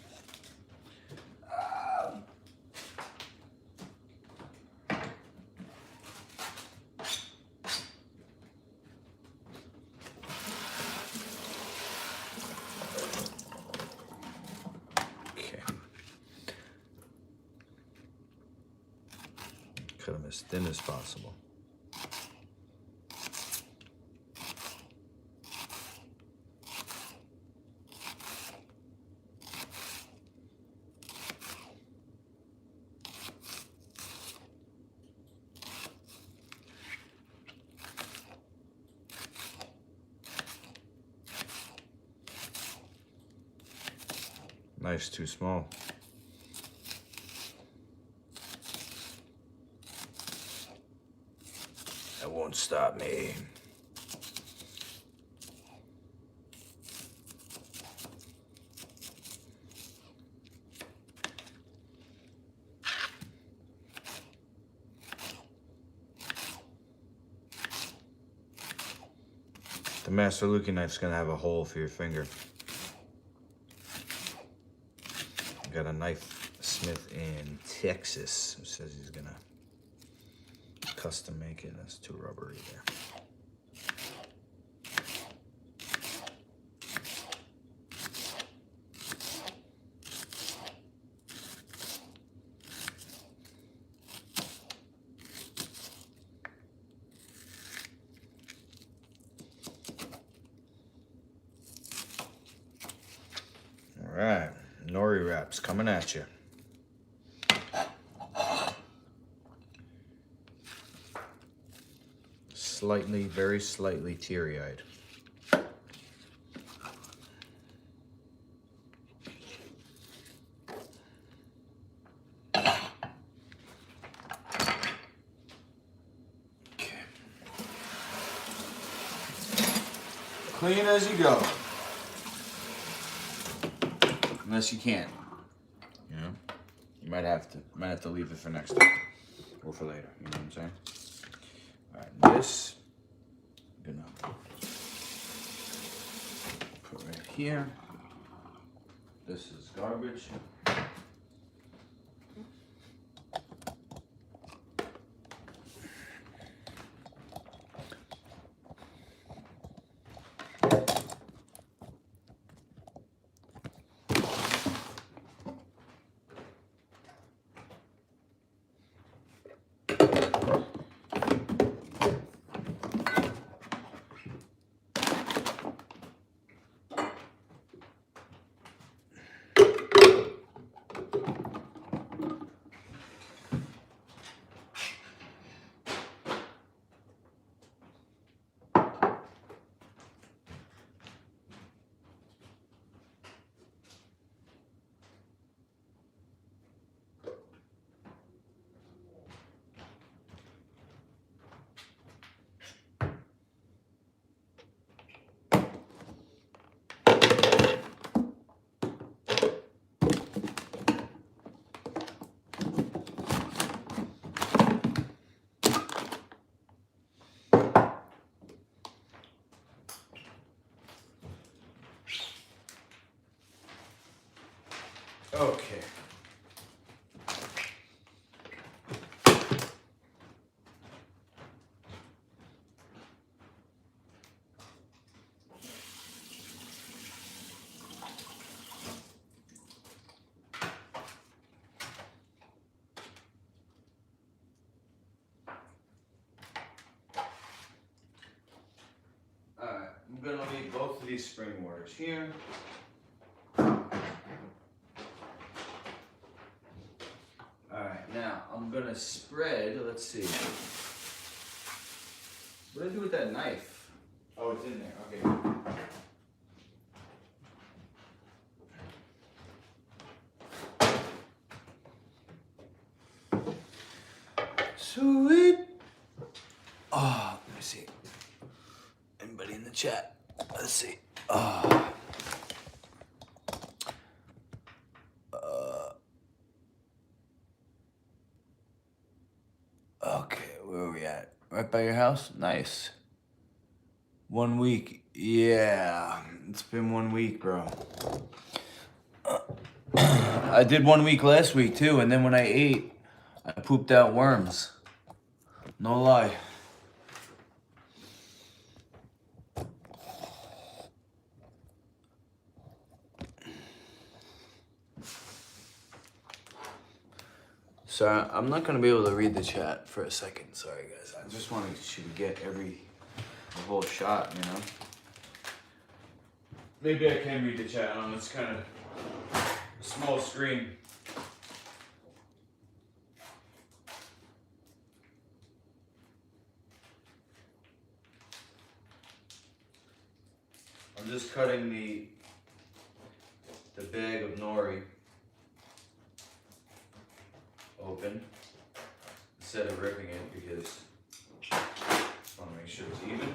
Cut them as thin as possible. Knife's too small. That won't stop me. The Master Luke knife's gonna have a hole for your finger. I got a knife smith in Texas who says he's gonna custom make it. That's too rubbery there. All right, nori wraps coming at you. Slightly, very slightly teary-eyed. Okay. Clean as you go. Unless you can, you know, you might have to leave it for next time or for later. You know what I'm saying? All right, this I'm gonna put right here. This is garbage. Okay. Alright, I'm gonna leave both of these spring mortars here. Alright, now I'm gonna spread, let's see. What did I do with that knife? Oh, it's in there, okay. Sweet. Oh, let me see. Anybody in the chat? Let's see. Oh. Okay, where are we at? Right by your house? Nice. 1 week. Yeah, it's been 1 week, bro. I did 1 week last week too, and then when I ate, I pooped out worms. No lie. So I'm not gonna be able to read the chat for a second. Sorry guys. I just wanted to get the whole shot, you know. Maybe I can read the chat on this kind of small screen. I'm just cutting the the bag of nori open instead of ripping it because I want to make sure it's even.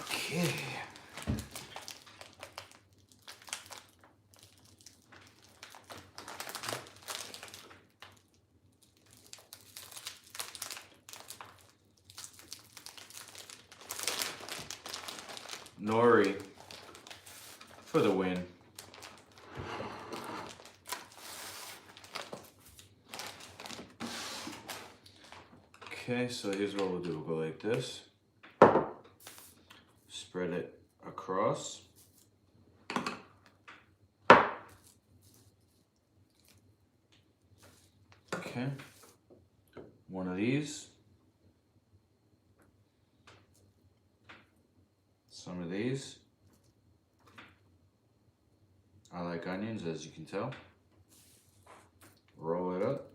Okay. Nori for the win. Okay, so here's what we'll do. We'll go like this. Spread it across. Okay. One of these. Some of these. I like onions, as you can tell. Roll it up.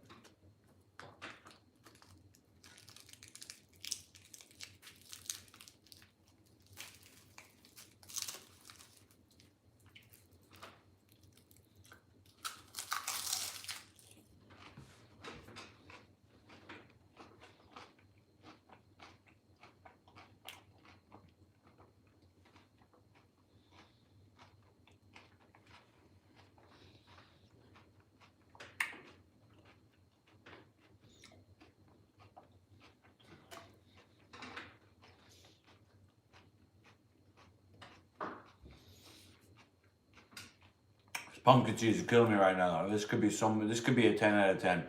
Pumpkin cheese is killing me right now. This could be a 10 out of 10.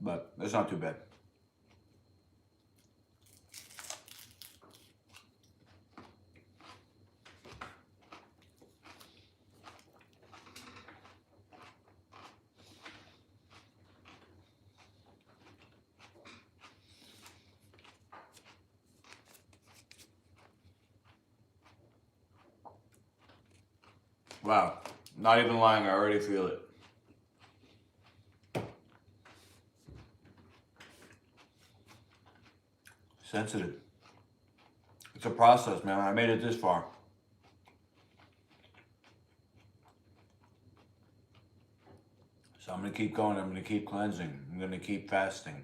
But it's not too bad. Wow, not even lying, I already feel it. Sensitive. It's a process, man. I made it this far. So I'm gonna keep going, I'm gonna keep cleansing, I'm gonna keep fasting.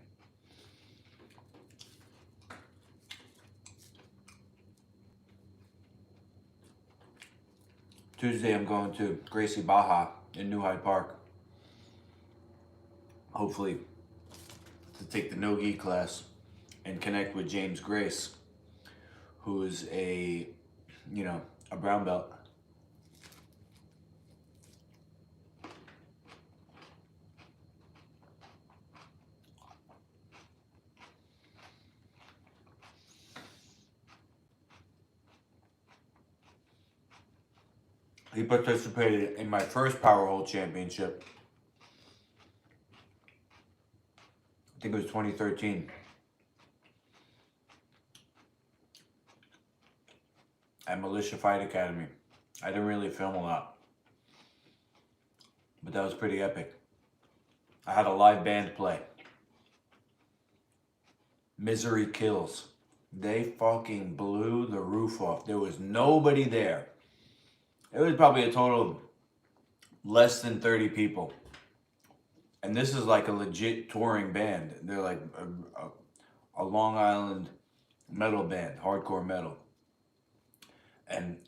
Tuesday I'm going to Gracie Baja in New Hyde Park. Hopefully to take the no-gi class and connect with James Grace, who is a brown belt. He participated in my first Power Hold Championship. I think it was 2013. At Militia Fight Academy. I didn't really film a lot, but that was pretty epic. I had a live band play. Misery Kills. They fucking blew the roof off. There was nobody there. It was probably a total of less than 30 people. And this is like a legit touring band. They're like a Long Island metal band, hardcore metal. And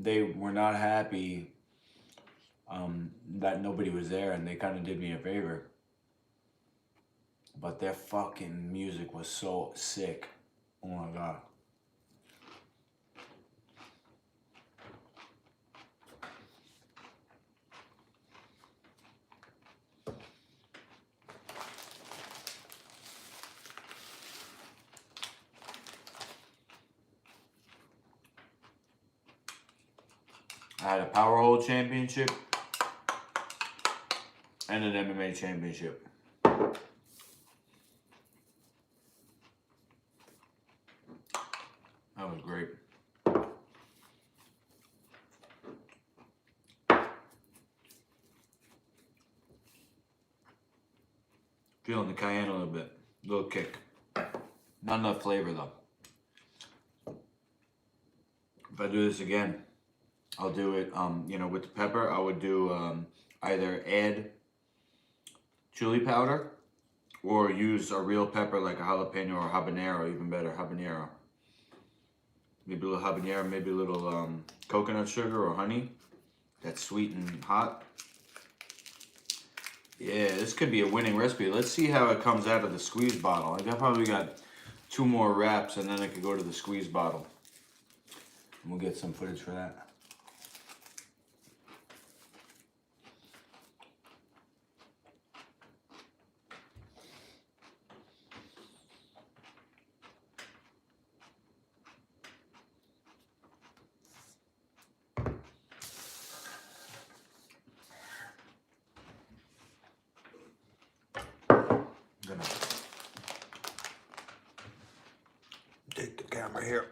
they were not happy that nobody was there, and they kind of did me a favor. But their fucking music was so sick. Oh my God. I had a Power Hold Championship and an MMA Championship. That was great. Feeling the cayenne a little bit. Little kick. Not enough flavor though. If I do this again, I'll do it, you know, with the pepper, I would do either add chili powder or use a real pepper like a jalapeno or habanero, even better, habanero. Maybe a little habanero, maybe a little coconut sugar or honey. That's sweet and hot. Yeah, this could be a winning recipe. Let's see how it comes out of the squeeze bottle. I probably got 2 more wraps and then I could go to the squeeze bottle. And we'll get some footage for that. I'm gonna take the camera here.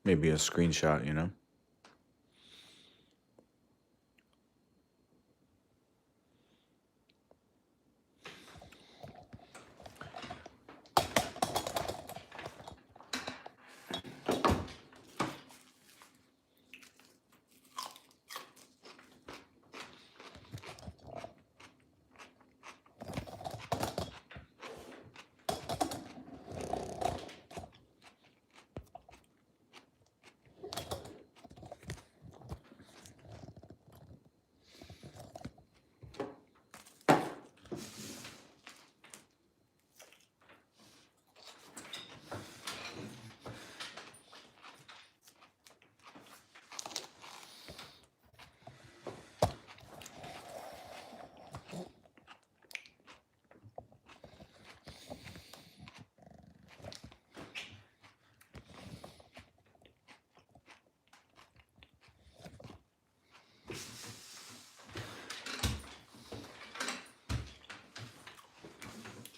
Maybe a screenshot, you know?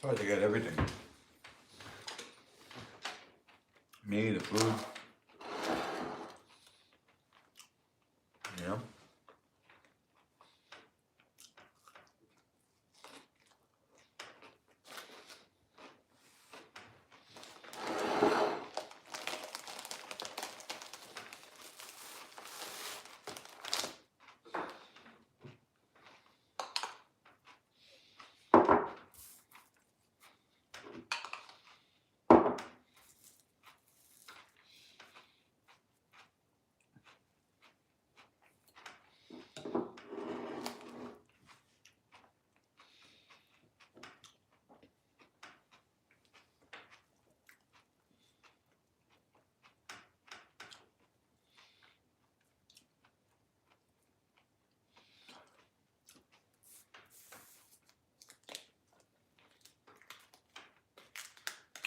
Oh, they got everything. Me, the food. Yeah.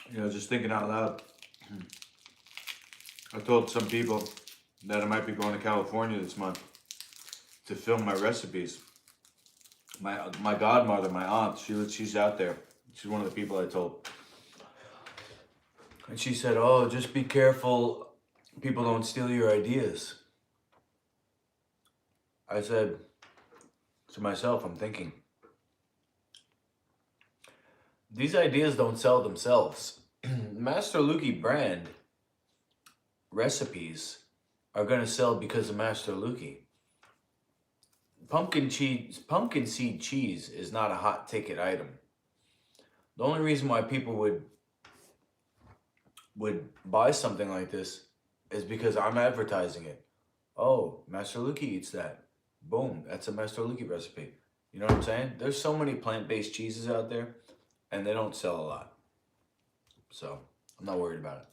You know, just thinking out loud. I told some people that I might be going to California this month to film my recipes. My godmother, my aunt, she's out there. She's one of the people I told. And she said, "Oh, just be careful people don't steal your ideas." I said to myself, I'm thinking, These ideas don't sell themselves. Master Lukey brand recipes are going to sell because of Master Lukey. Pumpkin seed cheese is not a hot ticket item. The only reason why people would buy something like this is because I'm advertising it. Oh, Master Lukey eats that. Boom, that's a Master Lukey recipe. You know what I'm saying? There's so many plant-based cheeses out there, and they don't sell a lot. So, I'm not worried about it.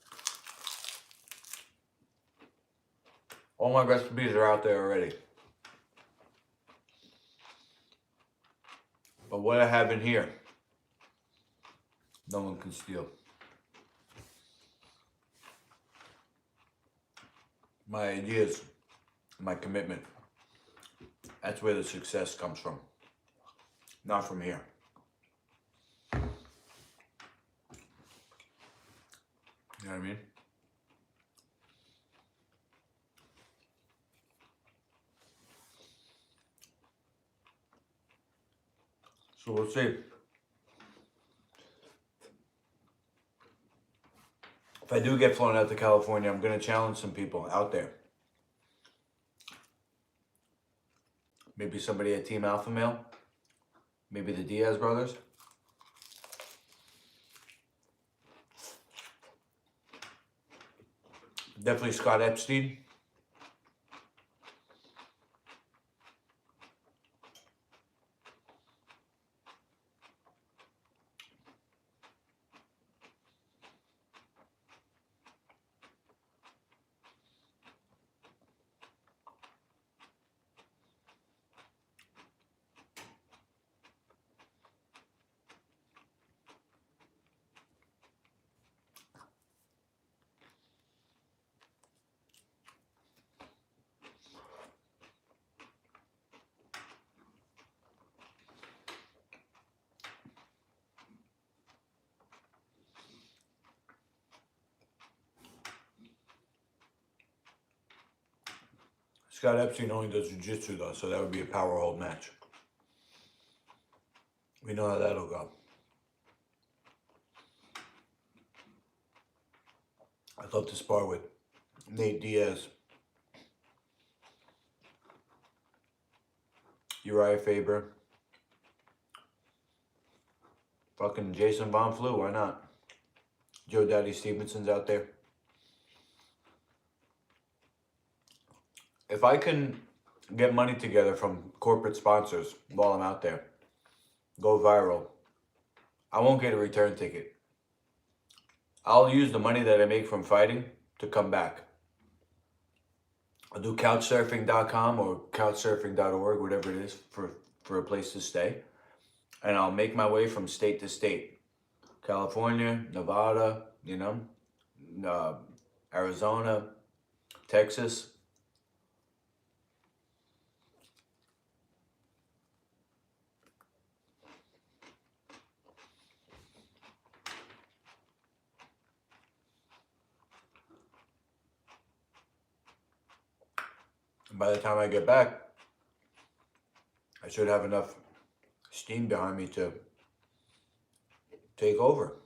All my recipes are out there already. But what I have in here, no one can steal. My ideas, my commitment, that's where the success comes from. Not from here. You know what I mean? So we'll see. If I do get flown out to California, I'm going to challenge some people out there. Maybe somebody at Team Alpha Male. Maybe the Diaz brothers. Definitely Scott Epstein. Scott Epstein only does jiu-jitsu though, so that would be a power hold match. We know how that'll go. I'd love to spar with Nate Diaz, Uriah Faber, fucking Jason Von Flew, why not? Joe Daddy Stevenson's out there. If I can get money together from corporate sponsors while I'm out there, go viral, I won't get a return ticket. I'll use the money that I make from fighting to come back. I'll do couchsurfing.com or couchsurfing.org, whatever it is, for a place to stay. And I'll make my way from state to state. California, Nevada, you know, Arizona, Texas. And by the time I get back, I should have enough steam behind me to take over.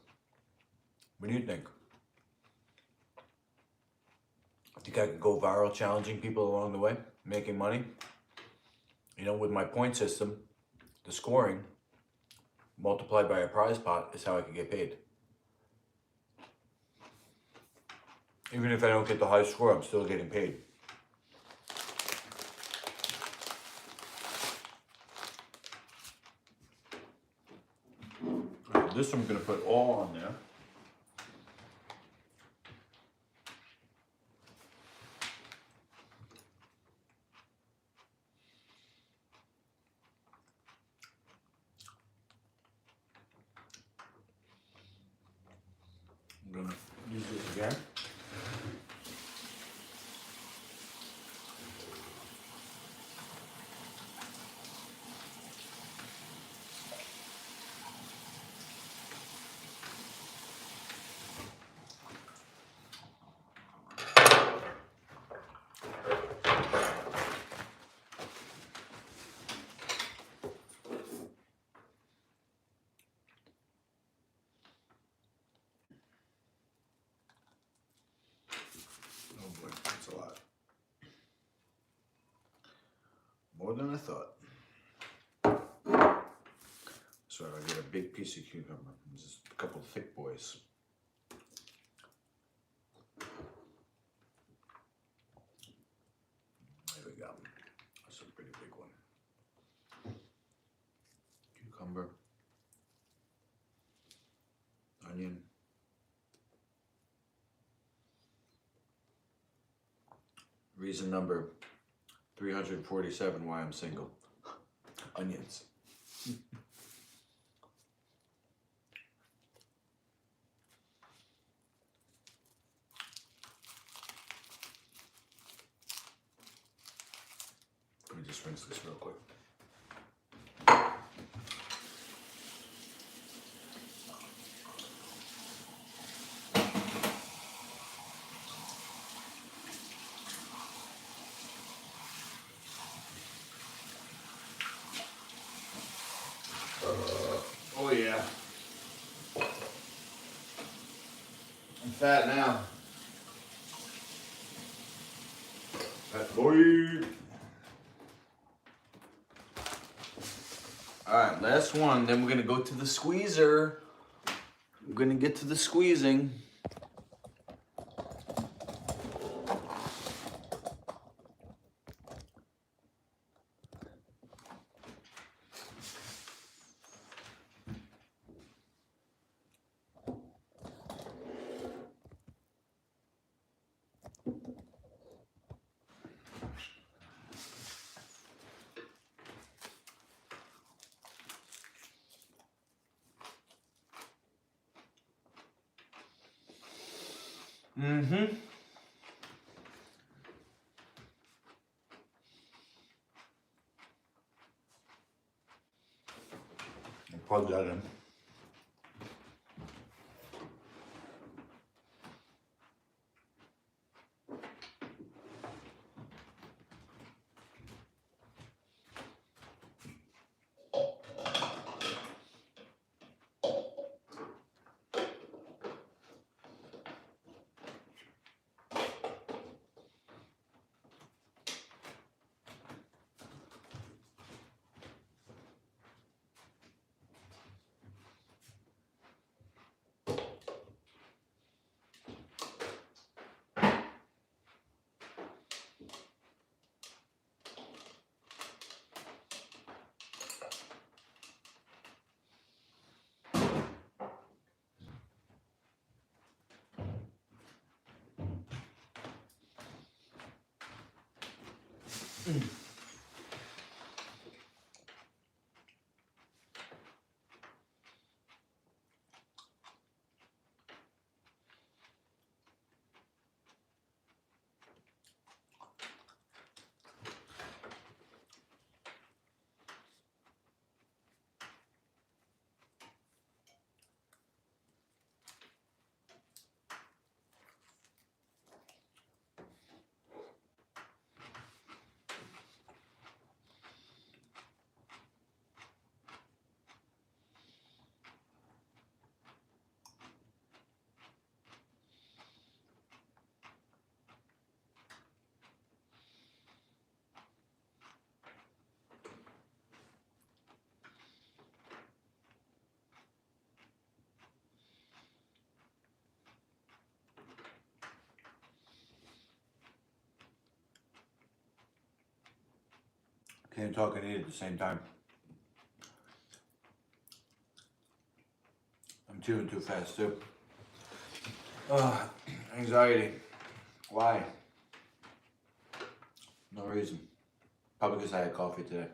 What do you think? I think I could go viral challenging people along the way, making money. You know, with my point system, the scoring multiplied by a prize pot is how I can get paid. Even if I don't get the high score, I'm still getting paid. This I'm going to put all on there. I'm going to use this again. I thought. So I get a big piece of cucumber. Just a couple of thick boys. There we go. That's a pretty big one. Cucumber. Onion. Reason number 347 why I'm single. Onions. Let me just rinse this real quick. Oh yeah. I'm fat now. Fat boy. Alright, last one. Then we're gonna go to the squeezer. We're gonna get to the squeezing. Mm-hmm. Plug that in. Can't talk and eat at the same time. I'm chewing too fast too. Anxiety. Why? No reason. Probably because I had coffee today.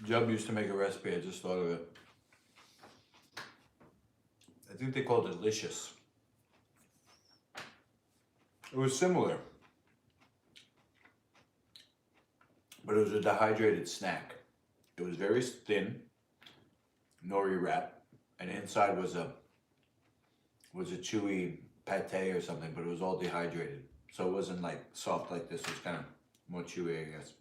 Jubb used to make a recipe, I just thought of it. I think they called it Licious. was similar, but it was a dehydrated snack. It was very thin, nori wrap, and inside was a chewy pate or something, but it was all dehydrated. So it wasn't like soft like this. It was kind of more chewy, I guess.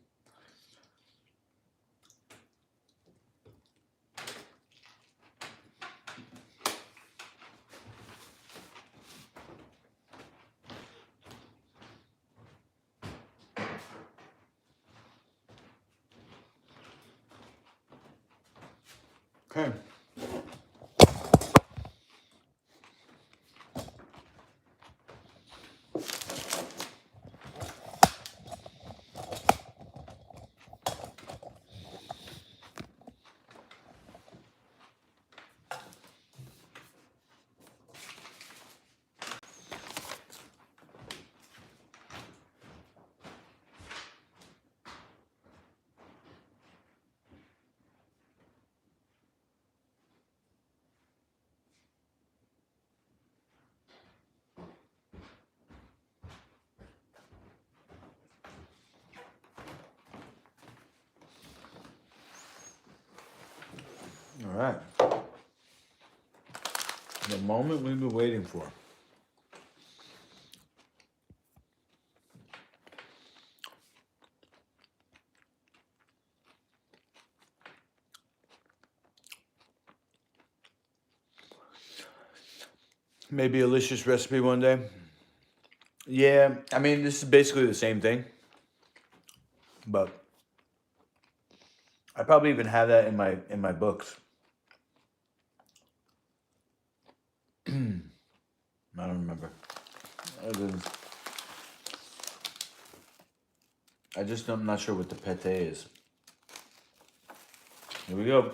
Okay. All right. The moment we've been waiting for. Maybe a delicious recipe one day. Yeah, I mean, this is basically the same thing. But I probably even have that in my books. I don't remember. I'm not sure what the pate is. Here we go.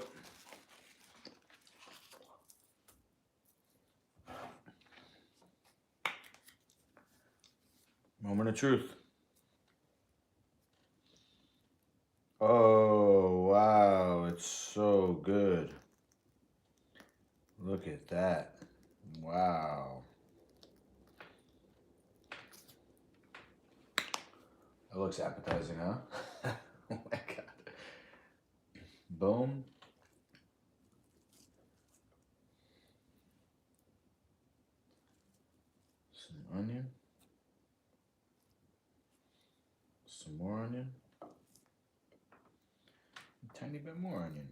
Moment of truth. Oh, wow. It's so good. Look at that. Wow. That looks appetizing, huh? Oh my God. Boom. Some onion. Some more onion. A tiny bit more onion.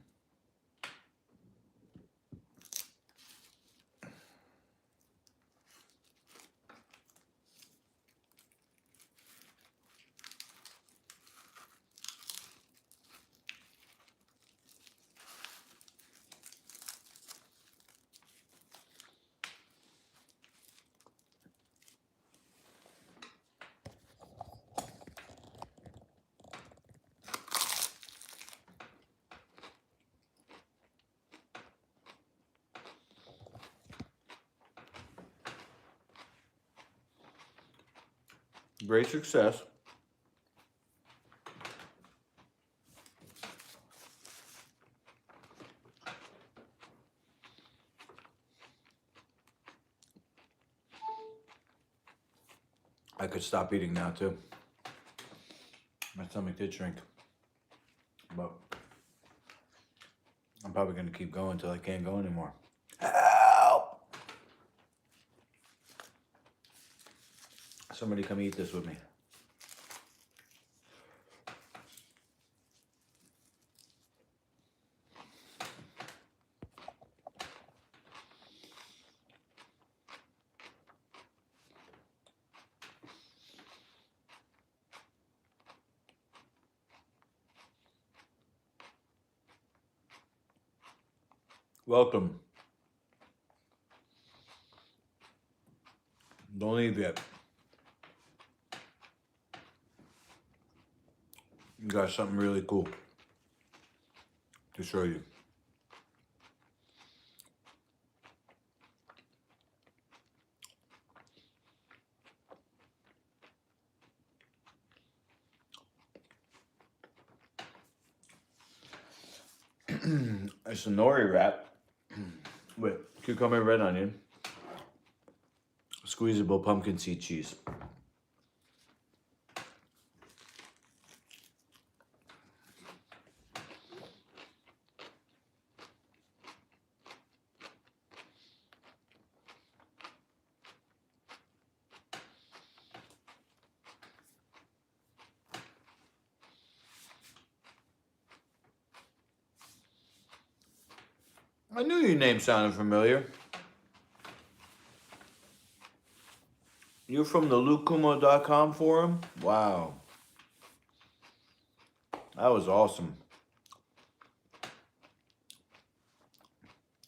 Great success. I could stop eating now too. My stomach did shrink. But I'm probably going to keep going until I can't go anymore. Help! Somebody come eat this with me. Welcome. Don't leave yet. You got something really cool to show you. It's a nori wrap with cucumber and red onion, squeezable pumpkin seed cheese. I knew your name sounded familiar. You're from the LukeCummo.com forum? Wow. That was awesome.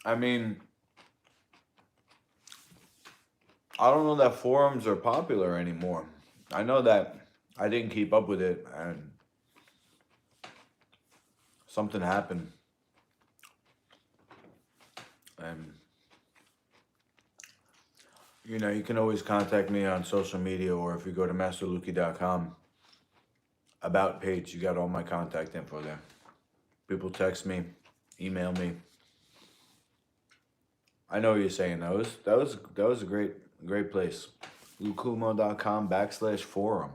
I mean, I don't know that forums are popular anymore. I know that I didn't keep up with it and something happened. And, you know, you can always contact me on social media, or if you go to masterluki.com about page, you got all my contact info there. People text me, email me. I know what you're saying. That was a great place. LukeCummo.com/forum.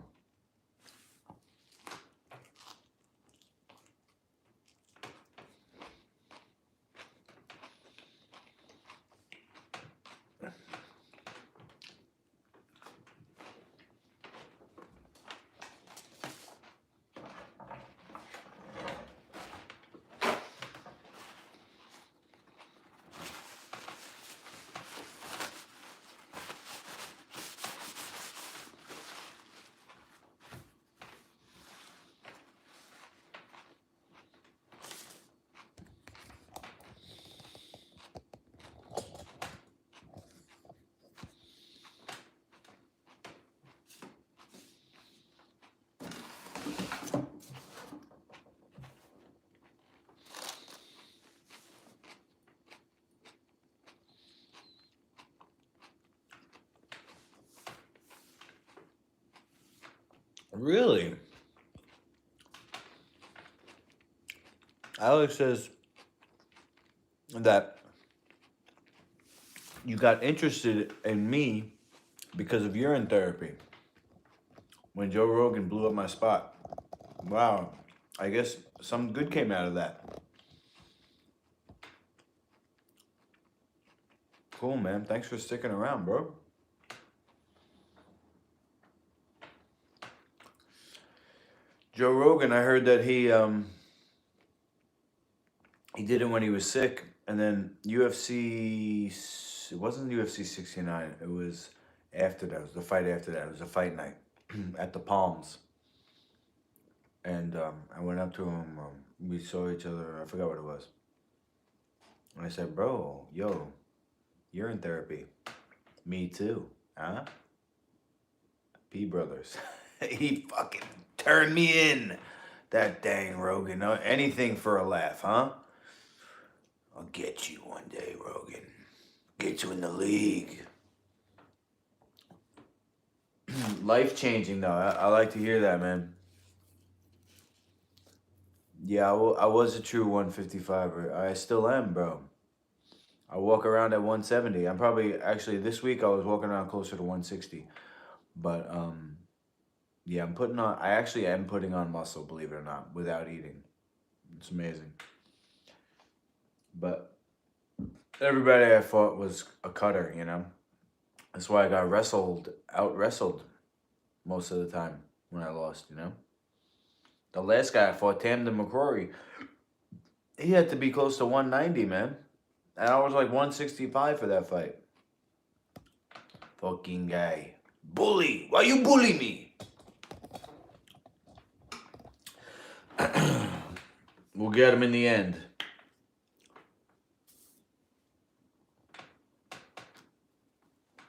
Really? Alex says that you got interested in me because of urine therapy when Joe Rogan blew up my spot. Wow. I guess some good came out of that. Cool, man. Thanks for sticking around, bro. Joe Rogan, I heard that he did it when he was sick, and then UFC. It wasn't UFC 69. It was after that. It was the fight after that. It was a fight night at the Palms, and I went up to him. We saw each other. I forgot what it was, and I said, "Bro, yo, urine therapy. Me too, huh?" P Brothers. He fucking turned me in. That dang Rogan. Anything for a laugh, huh? I'll get you one day, Rogan. Get you in the league. Life changing, though. I like to hear that, man. Yeah, I was a true 155er. I still am, bro. I walk around at 170. I'm probably, actually, this week I was walking around closer to 160. But, yeah, I actually am putting on muscle, believe it or not, without eating. It's amazing. But everybody I fought was a cutter, you know? That's why I got out wrestled most of the time when I lost, you know? The last guy I fought, Tamden McCrory, he had to be close to 190, man. And I was like 165 for that fight. Fucking guy. Bully! Why you bully me? We'll get him in the end.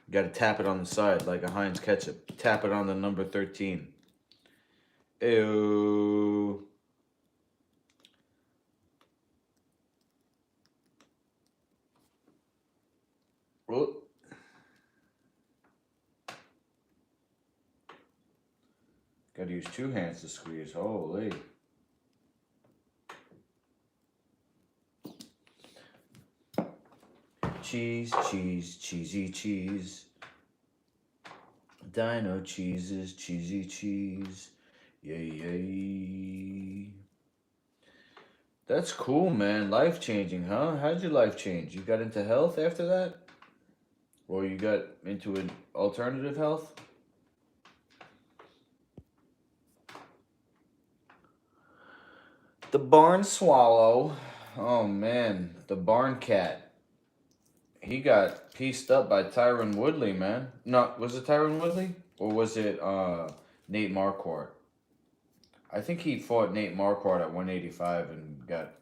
You gotta tap it on the side like a Heinz ketchup. Tap it on the number 13. Ew. Oh. Gotta use two hands to squeeze. Holy. Cheese, cheese, cheesy cheese. Dino cheeses, cheesy cheese. Yay, yay. That's cool, man. Life changing, huh? How'd your life change? You got into health after that? Or you got into an alternative health? The barn swallow. Oh man, the barn cat. He got pieced up by Tyron Woodley, man. No, was it Tyron Woodley? Or was it Nate Marquardt? I think he fought Nate Marquardt at 185 and got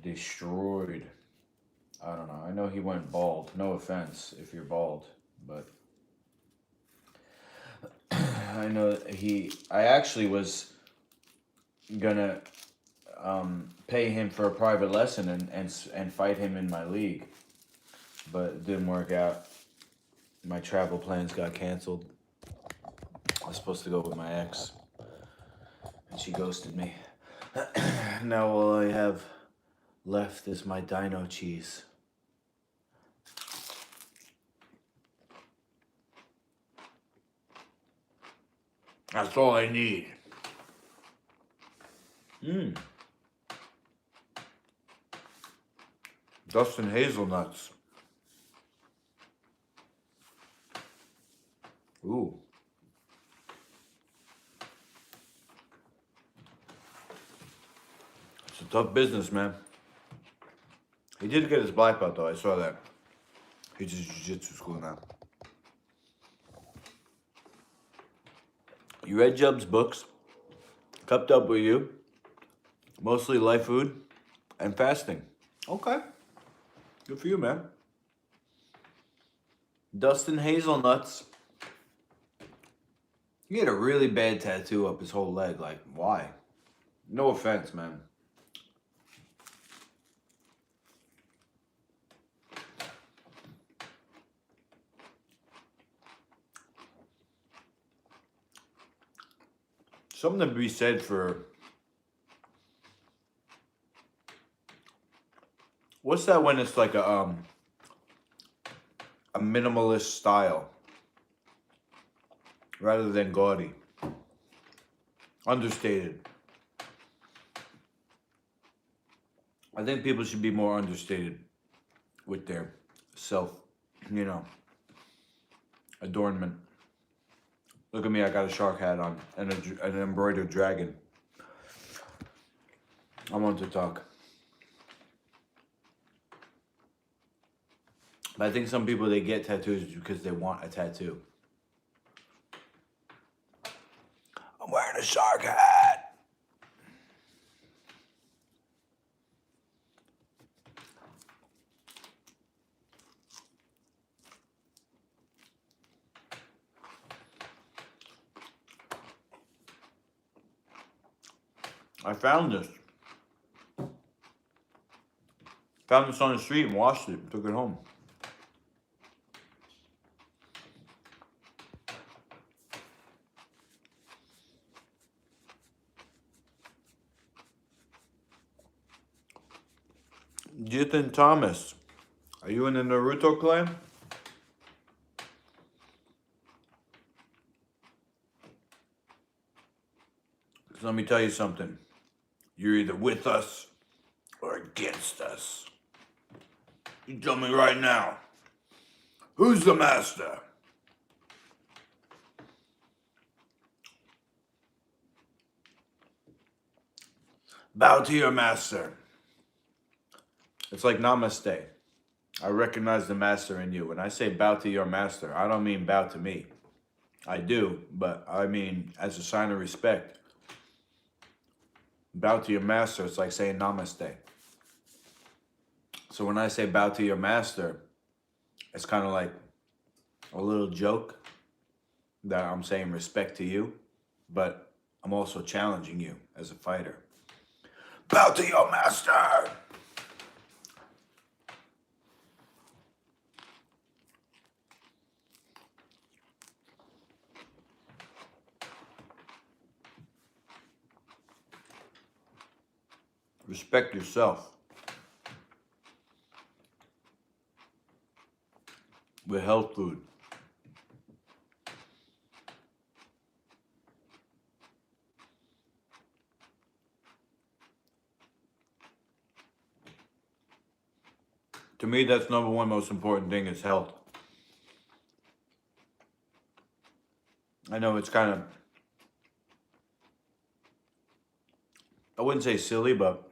destroyed. I don't know. I know he went bald. No offense if you're bald, but I know I actually was gonna pay him for a private lesson and fight him in my league, but it didn't work out. My travel plans got canceled. I was supposed to go with my ex, and she ghosted me. Now all I have left is my dino cheese. That's all I need. Dustin hazelnuts. Ooh. It's a tough business, man. He did get his black belt, though. I saw that. He's in jiu-jitsu school now. You read Jubb's books? Kept up with you? Mostly Lifefood and fasting. Okay. Good for you, man. Dustin Hazelnuts. He had a really bad tattoo up his whole leg. Like, why? No offense, man. Something to be said for... What's that when it's like a minimalist style rather than gaudy? Understated. I think people should be more understated with their self, adornment. Look at me, I got a shark hat on and an embroidered dragon. I want to talk. But I think some people, they get tattoos because they want a tattoo. I'm wearing a shark hat. I found this. Found this on the street and washed it and took it home. Ethan Thomas, are you in the Naruto clan? Let me tell you something. You're either with us or against us. You tell me right now. Who's the master? Bow to your master. It's like namaste. I recognize the master in you. When I say bow to your master, I don't mean bow to me. I do, but I mean as a sign of respect. Bow to your master, it's like saying namaste. So when I say bow to your master, it's kind of like a little joke that I'm saying respect to you, but I'm also challenging you as a fighter. Bow to your master! Respect yourself. With health food. To me, that's number one most important thing is health. I know it's kind of, I wouldn't say silly, but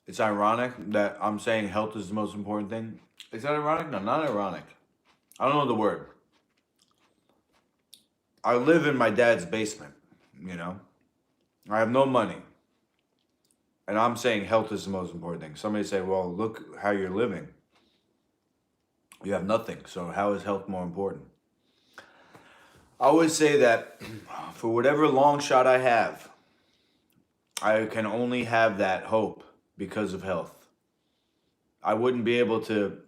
It's ironic that I'm saying health is the most important thing. Is that ironic? No, not ironic. I don't know the word. I live in my dad's basement, you know? I have no money. And I'm saying health is the most important thing. Somebody say, well, look how you're living. You have nothing. So how is health more important? I always say that for whatever long shot I have, I can only have that hope because of health. I wouldn't be able to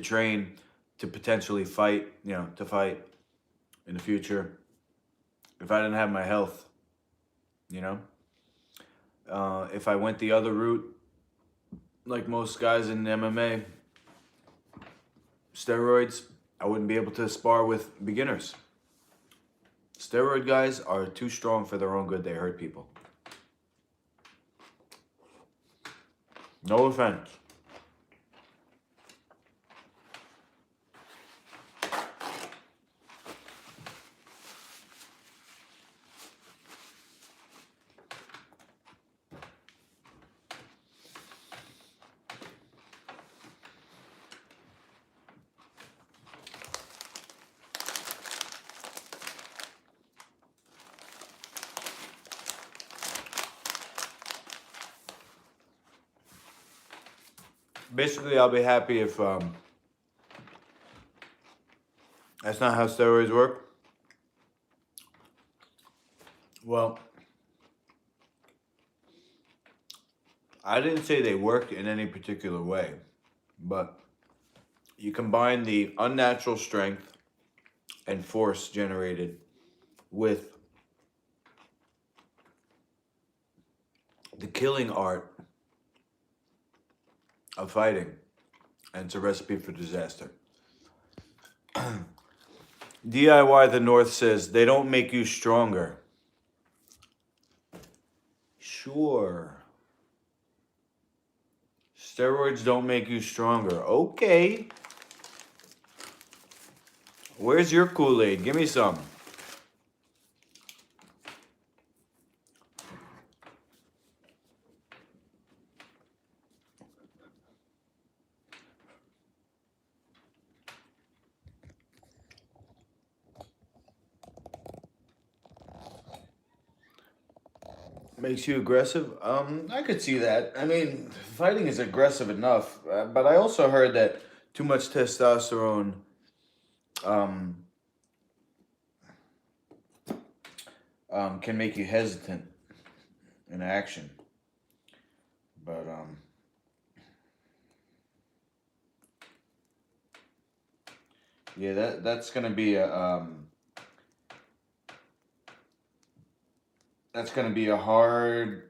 train, to potentially fight, to fight in the future if I didn't have my health, you know? If I went the other route, like most guys in MMA, steroids, I wouldn't be able to spar with beginners. Steroid guys are too strong for their own good. They hurt people. No offense. Basically, I'll be happy if that's not how steroids work. Well, I didn't say they worked in any particular way, but you combine the unnatural strength and force generated with the killing art of fighting, and it's a recipe for disaster. DIY the North says they don't make you stronger. Sure. Steroids don't make you stronger. Okay. Where's your Kool-Aid? Give me some. Makes you aggressive? I could see that. I mean, fighting is aggressive enough, but I also heard that too much testosterone can make you hesitant in action. But yeah, that's gonna be a hard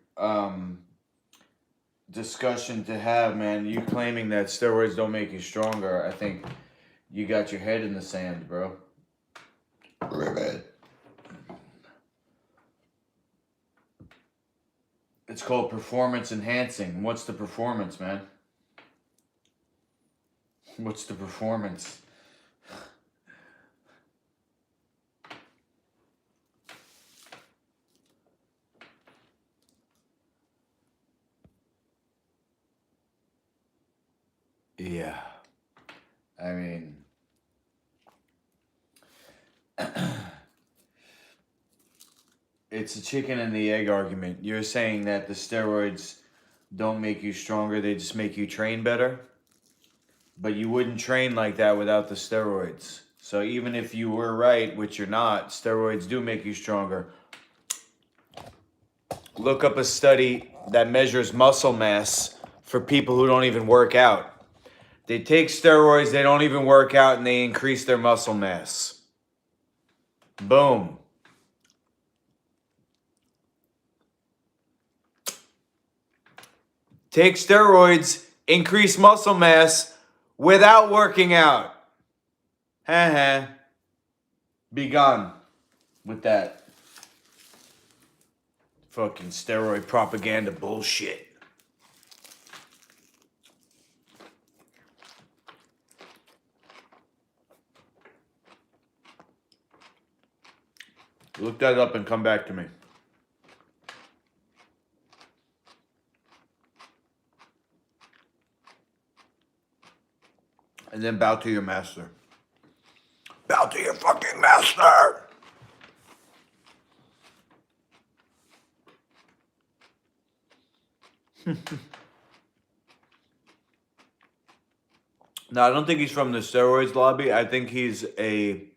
discussion to have, man. You claiming that steroids don't make you stronger, I think you got your head in the sand, bro. It's called performance enhancing. What's the performance, man? What's the performance? Yeah. I mean, it's a chicken and the egg argument. You're saying that the steroids don't make you stronger, they just make you train better? But you wouldn't train like that without the steroids. So even if you were right, which you're not, steroids do make you stronger. Look up a study that measures muscle mass for people who don't even work out. They take steroids, they don't even work out, and they increase their muscle mass. Boom. Take steroids, increase muscle mass without working out. Be gone with that fucking steroid propaganda bullshit. Look that up and come back to me. And then bow to your master. Bow to your fucking master! No, I don't think he's from the steroids lobby. I think he's a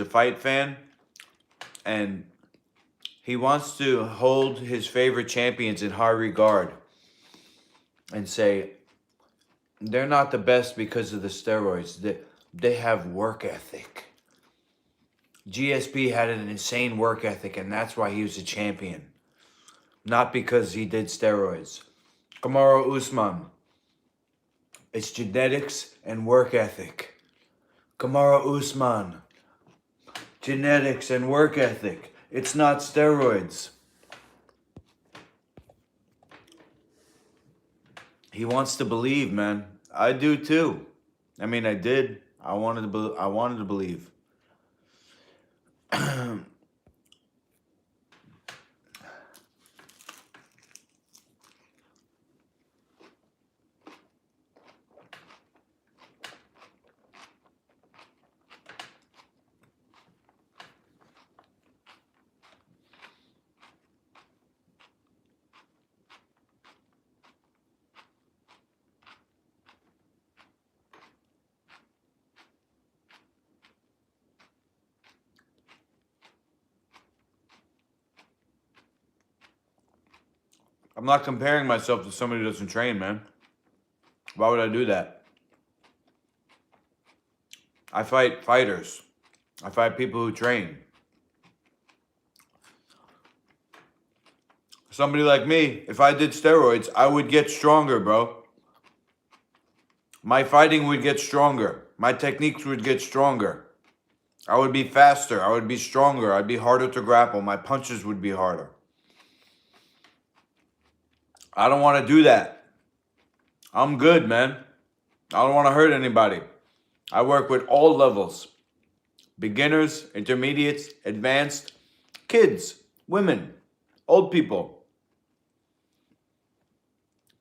fight fan, and he wants to hold his favorite champions in high regard and say they're not the best because of the steroids. They have work ethic. GSP had an insane work ethic, and that's why he was a champion. Not because he did steroids. Kamaru Usman. It's genetics and work ethic. Kamaru Usman. Genetics and work ethic. It's not steroids. He wants to believe, man. I do too. I mean, I did. I wanted to believe. I'm not comparing myself to somebody who doesn't train, man. Why would I do that? I fight fighters. I fight people who train. Somebody like me, if I did steroids, I would get stronger, bro. My fighting would get stronger. My techniques would get stronger. I would be faster. I would be stronger. I'd be harder to grapple. My punches would be harder. I don't want to do that. I'm good, man. I don't want to hurt anybody. I work with all levels. Beginners, intermediates, advanced, kids, women, old people.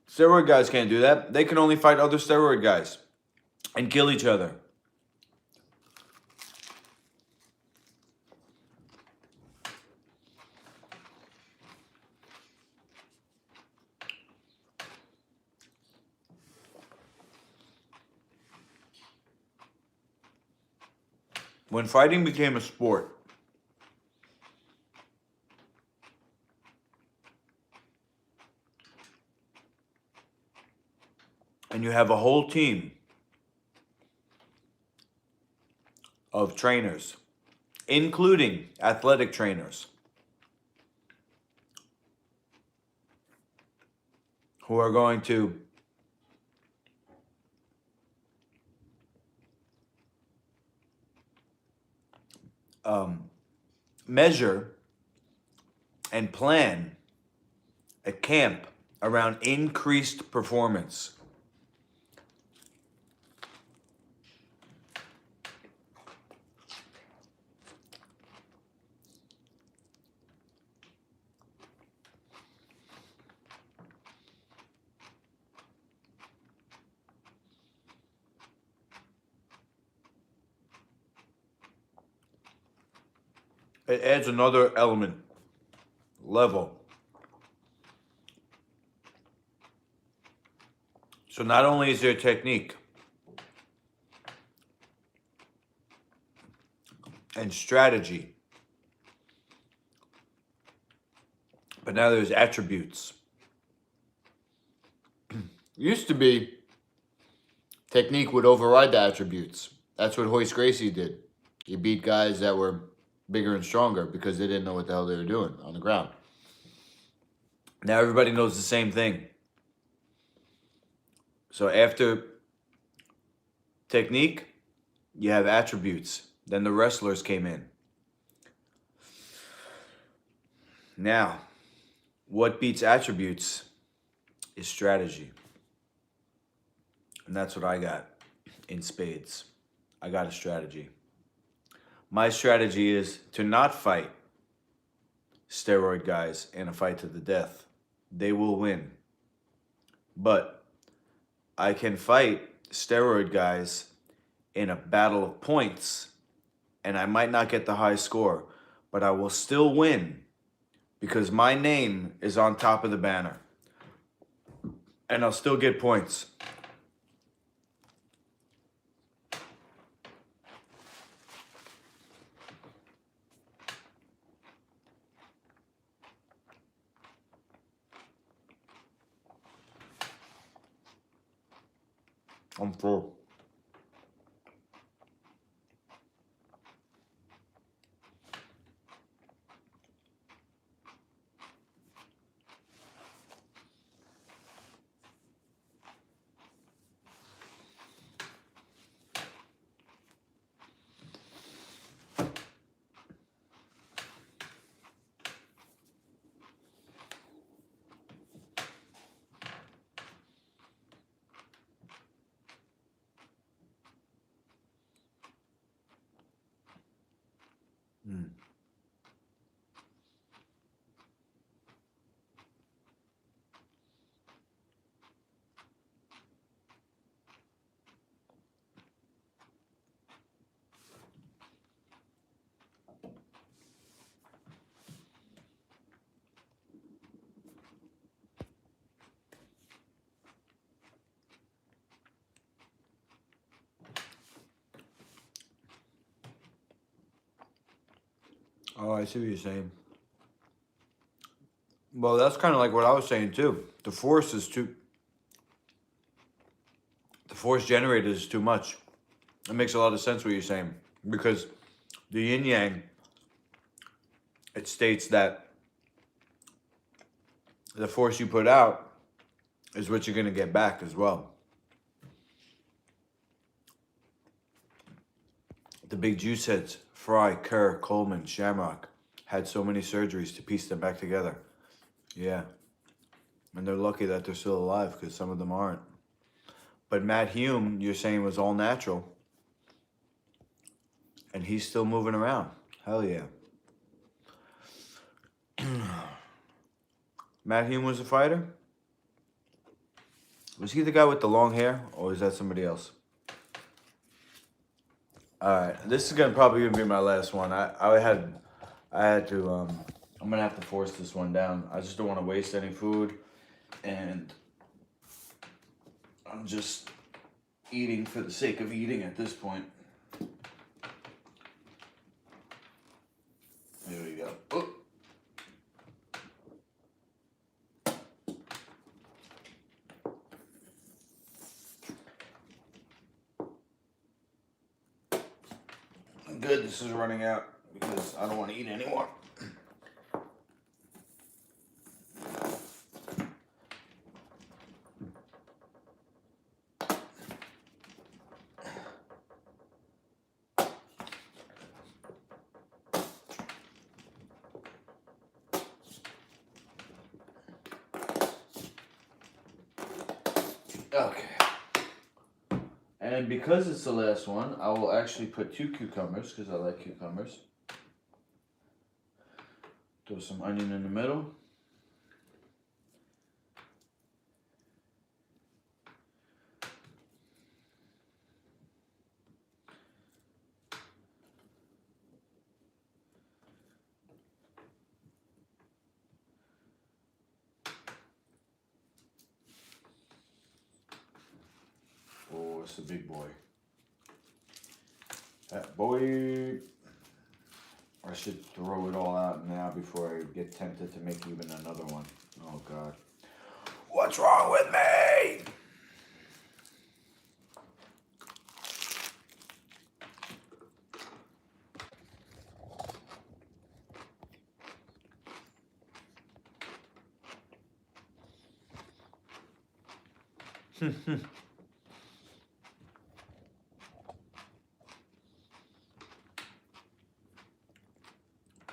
Steroid guys can't do that. They can only fight other steroid guys and kill each other. When fighting became a sport, and you have a whole team of trainers, including athletic trainers, who are going to measure and plan a camp around increased performance. It adds another element, level. So not only is there technique and strategy, but now there's attributes. Used to be technique would override the attributes. That's what Hoist Gracie did. He beat guys that were bigger and stronger because they didn't know what the hell they were doing on the ground. Now everybody knows the same thing. So after technique, you have attributes. Then the wrestlers came in. Now, what beats attributes is strategy. And that's what I got in spades. I got a strategy. My strategy is to not fight steroid guys in a fight to the death. They will win. But I can fight steroid guys in a battle of points, and I might not get the high score, but I will still win because my name is on top of the banner, and I'll still get points. I'm full. Mm. Oh, I see what you're saying. Well, that's kind of like what I was saying too. The force generated is too much. It makes a lot of sense what you're saying because the yin yang, it states that the force you put out is what you're going to get back as well. The big juice heads, Fry, Kerr, Coleman, Shamrock, had so many surgeries to piece them back together. Yeah. And they're lucky that they're still alive because some of them aren't. But Matt Hume, you're saying, was all natural. And he's still moving around. Hell yeah. Matt Hume was a fighter? Was he the guy with the long hair, or is that somebody else? All right, this is probably gonna be my last one. I had to. I'm gonna have to force this one down. I just don't want to waste any food, and I'm just eating for the sake of eating at this point. There we go. Oh. Good, this is running out because I don't want to eat anymore. Okay. And because it's the last one, I will actually put 2 cucumbers because I like cucumbers. Throw some onion in the middle. Oh, it's a big boy. That boy. I should throw it all out now before I get tempted to make even another one. Oh, God. What's wrong with me?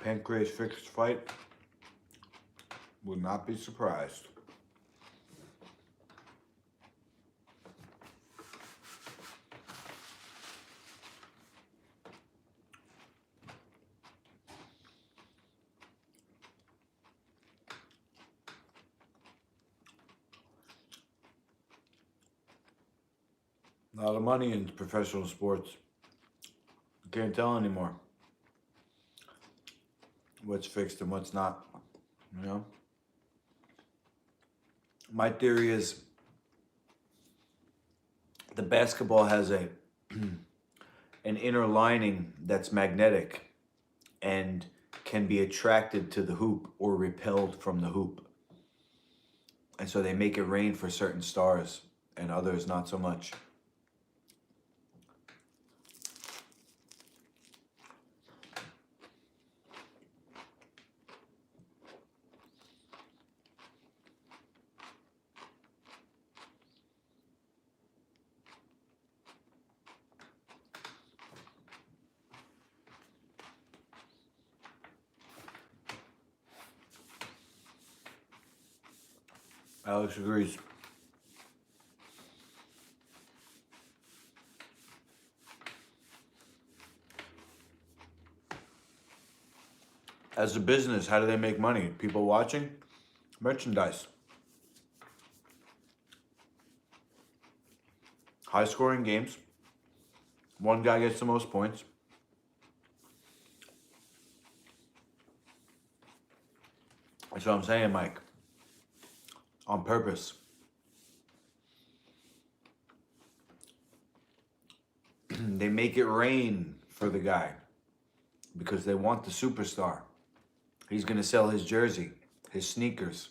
Pancreas fixed fight. Would not be surprised. A lot of money in professional sports. You can't tell anymore what's fixed and what's not. You know? My theory is the basketball has a an inner lining that's magnetic and can be attracted to the hoop or repelled from the hoop. And so they make it rain for certain stars and others not so much. Alex agrees. As a business, how do they make money? People watching? Merchandise. High scoring games. One guy gets the most points. That's what I'm saying, Mike. On purpose. They make it rain for the guy because they want the superstar. He's going to sell his jersey, his sneakers.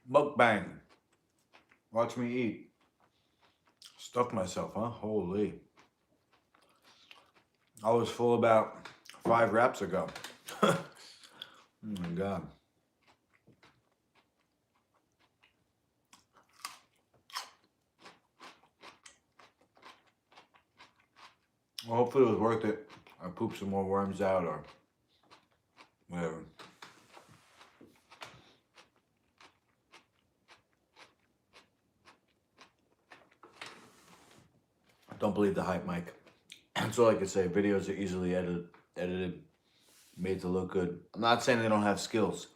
Mukbang. Watch me eat. Stuffed myself, huh? Holy. I was full about 5 wraps ago. Oh my God. Well, hopefully it was worth it. I pooped some more worms out or whatever. Don't believe the hype, Mike. That's all I can say. Videos are easily edited, made to look good. I'm not saying they don't have skills.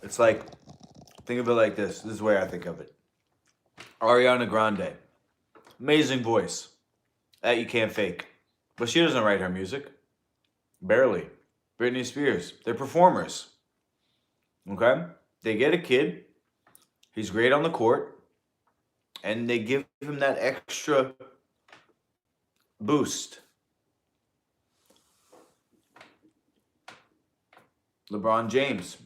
It's like, think of it like this. This is the way I think of it. Ariana Grande. Amazing voice. That you can't fake. But she doesn't write her music. Barely. Britney Spears. They're performers. Okay? They get a kid. He's great on the court. And they give him that extra boost. LeBron James.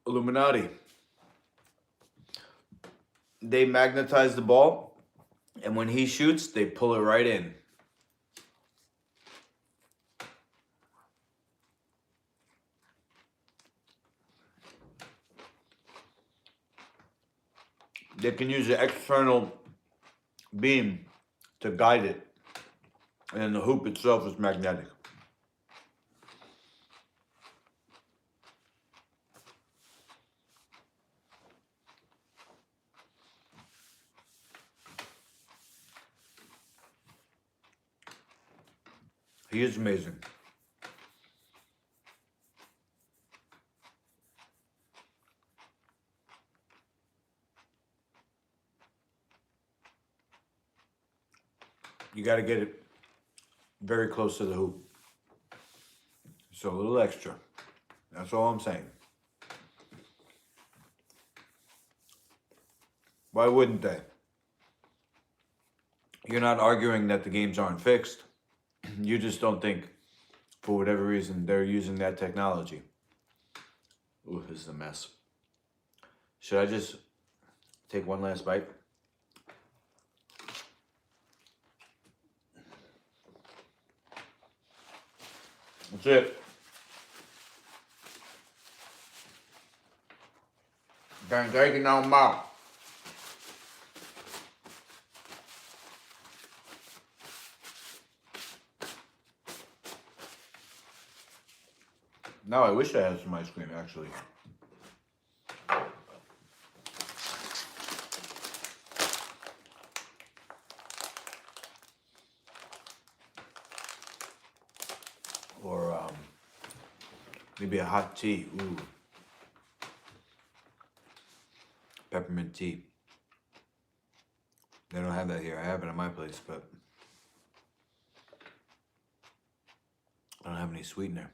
Illuminati. They magnetize the ball, and when he shoots, they pull it right in. They can use the external beam to guide it, and then the hoop itself is magnetic. He is amazing. You got to get it very close to the hoop. So a little extra. That's all I'm saying. Why wouldn't they? You're not arguing that the games aren't fixed. You just don't think, for whatever reason, they're using that technology. Ooh, this is a mess. Should I just take one last bite? That's it. Can't take it no more. No, I wish I had some ice cream, actually. Or maybe a hot tea. Ooh. Peppermint tea. They don't have that here. I have it at my place, but I don't have any sweetener.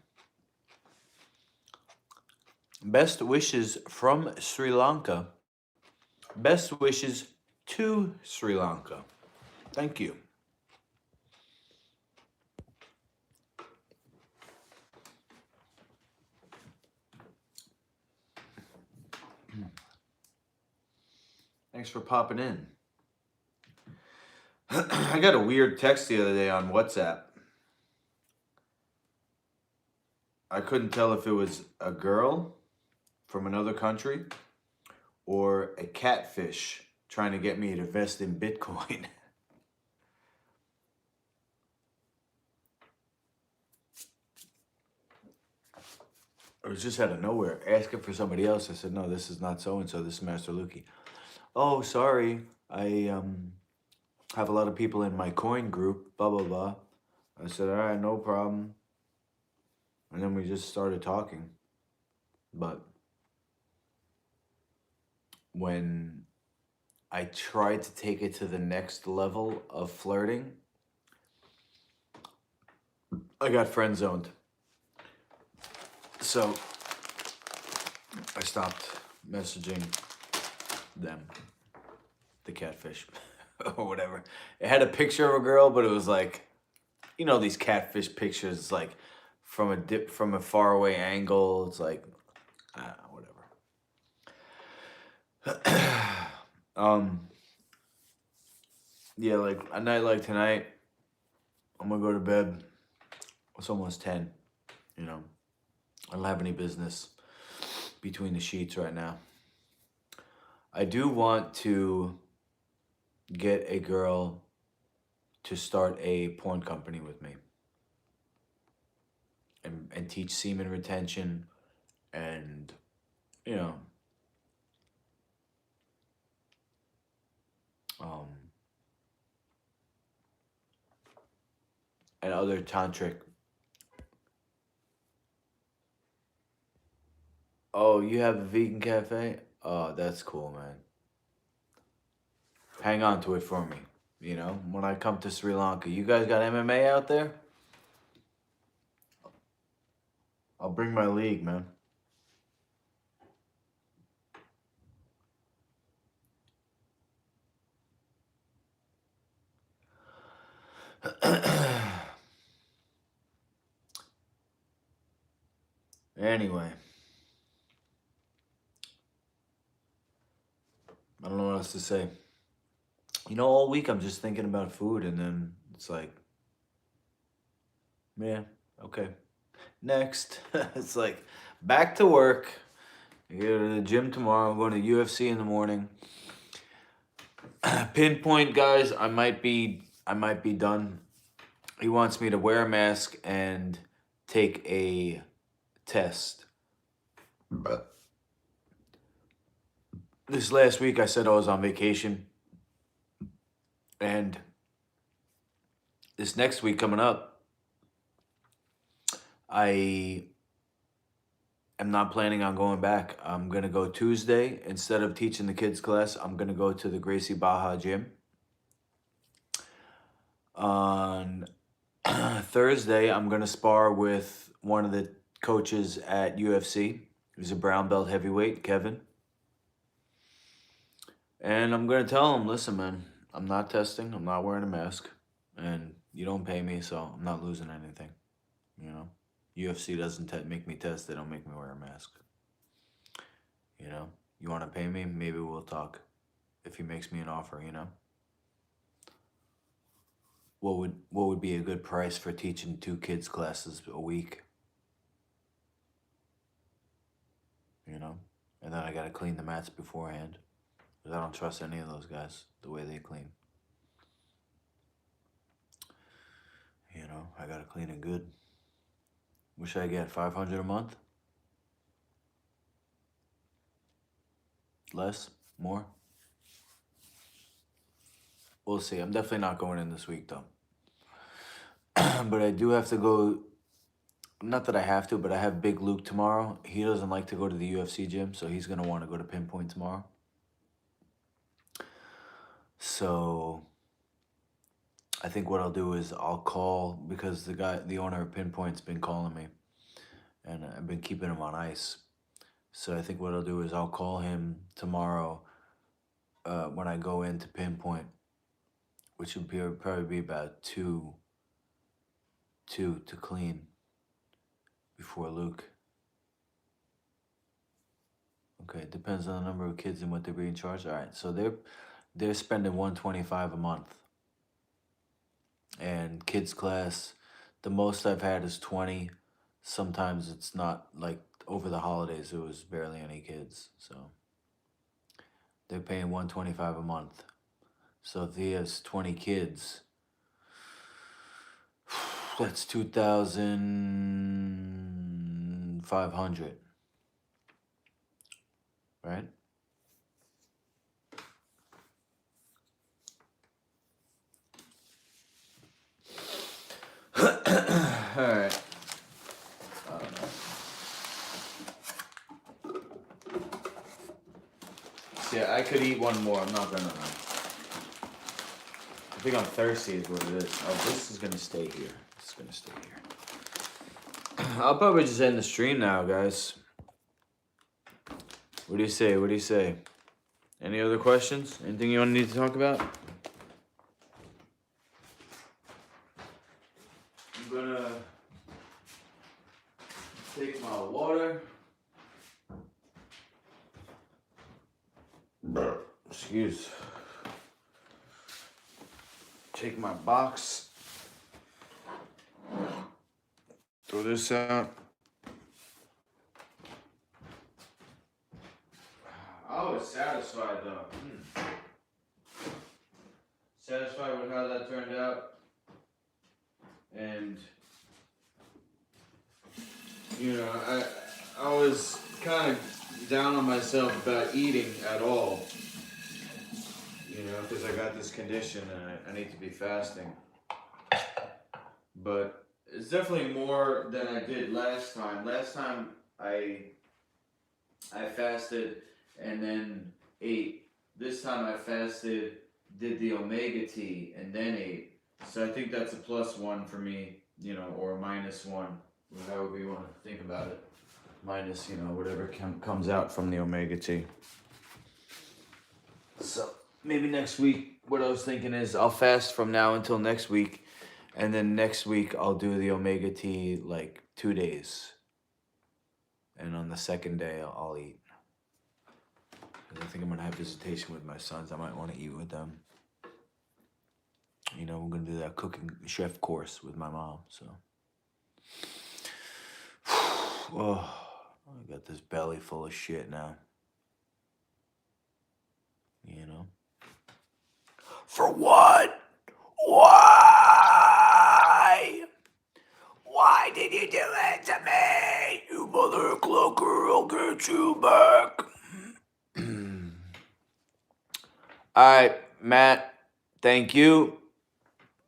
Best wishes from Sri Lanka. Best wishes to Sri Lanka. Thank you. Thanks for popping in. I got a weird text the other day on WhatsApp. I couldn't tell if it was a girl from another country or a catfish trying to get me to invest in Bitcoin. It was just out of nowhere. Asking for somebody else. I said, no, this is not so-and-so. This is Master Lukey. Oh, sorry. I have a lot of people in my coin group, blah, blah, blah. I said, all right, no problem. And then we just started talking. But when I tried to take it to the next level of flirting, I got friend zoned. So I stopped messaging them, the catfish or whatever. It had a picture of a girl, but it was like, you know, these catfish pictures, it's like from a faraway angle. It's like, whatever. Yeah, like a night like tonight, I'm gonna go to bed. It's almost 10, you know. I don't have any business between the sheets right now. I do want to get a girl to start a porn company with me and teach semen retention and, you know, and other tantric. Oh, you have a vegan cafe? Oh, that's cool, man. Hang on to it for me, you know, when I come to Sri Lanka. You guys got MMA out there? I'll bring my league, man. Anyway. I don't know what else to say. You know, all week I'm just thinking about food, and then it's like, yeah, okay. Next. It's like, back to work. I go to the gym tomorrow. I'm going to UFC in the morning. Pinpoint, guys, I might be done. He wants me to wear a mask and take a test. But this last week I said I was on vacation. And this next week coming up, I am not planning on going back. I'm going to go Tuesday. Instead of teaching the kids class, I'm going to go to the Gracie Baja gym. On Thursday, I'm going to spar with one of the coaches at UFC. He's a brown belt heavyweight, Kevin. And I'm going to tell him, listen, man, I'm not testing. I'm not wearing a mask. And you don't pay me, so I'm not losing anything. You know? UFC doesn't make me test. They don't make me wear a mask. You know, you want to pay me? Maybe we'll talk. If he makes me an offer, you know. What would be a good price for teaching 2 kids classes a week? You know, and then I gotta clean the mats beforehand, because I don't trust any of those guys the way they clean. You know, I gotta clean it good. What should I get? 500 a month? Less? More? We'll see. I'm definitely not going in this week though. But I do have to go. Not that I have to, but I have Big Luke tomorrow. He doesn't like to go to the UFC gym, so he's gonna want to go to Pinpoint tomorrow. So I think what I'll do is I'll call, because the owner of Pinpoint's been calling me, and I've been keeping him on ice. So I think what I'll do is I'll call him tomorrow when I go into Pinpoint, which would probably be about two to clean before Luke. Okay, it depends on the number of kids and what they're being charged. All right, so they're spending $125 a month, and kids class, the most I've had is 20. Sometimes it's not, like over the holidays, it was barely any kids. So they're paying $125 a month. So if he has 20 kids, that's 2,500, right? All right. Yeah, I could eat one more. I'm not gonna. I think I'm thirsty is what it is. Oh, this is gonna stay here. It's gonna stay here. I'll probably just end the stream now, guys. What do you say? What do you say? Any other questions? Anything you want to need to talk about? I'm gonna take my water. Excuse. Take my box. Throw this out. I was satisfied though. Satisfied with how that turned out. And you know, I was kind of down on myself about eating at all. You know, because I got this condition and I need to be fasting. But it's definitely more than I did last time. Last time I fasted and then ate. This time I fasted, did the omega tea, and then ate. So I think that's a +1 for me, you know, or a -1, however you want to think about it. Minus, you know, whatever comes out from the omega tea. So maybe next week, what I was thinking is I'll fast from now until next week, and then next week I'll do the omega tea like 2 days. And on the second day, I'll eat. I think I'm going to have visitation with my sons. I might want to eat with them. You know, we're going to do that cooking chef course with my mom, so. Oh, I got this belly full of shit now. You know? For what? Why? Why did you do it to me? You mother clucker, I'll get you back. Alright, Matt, thank you.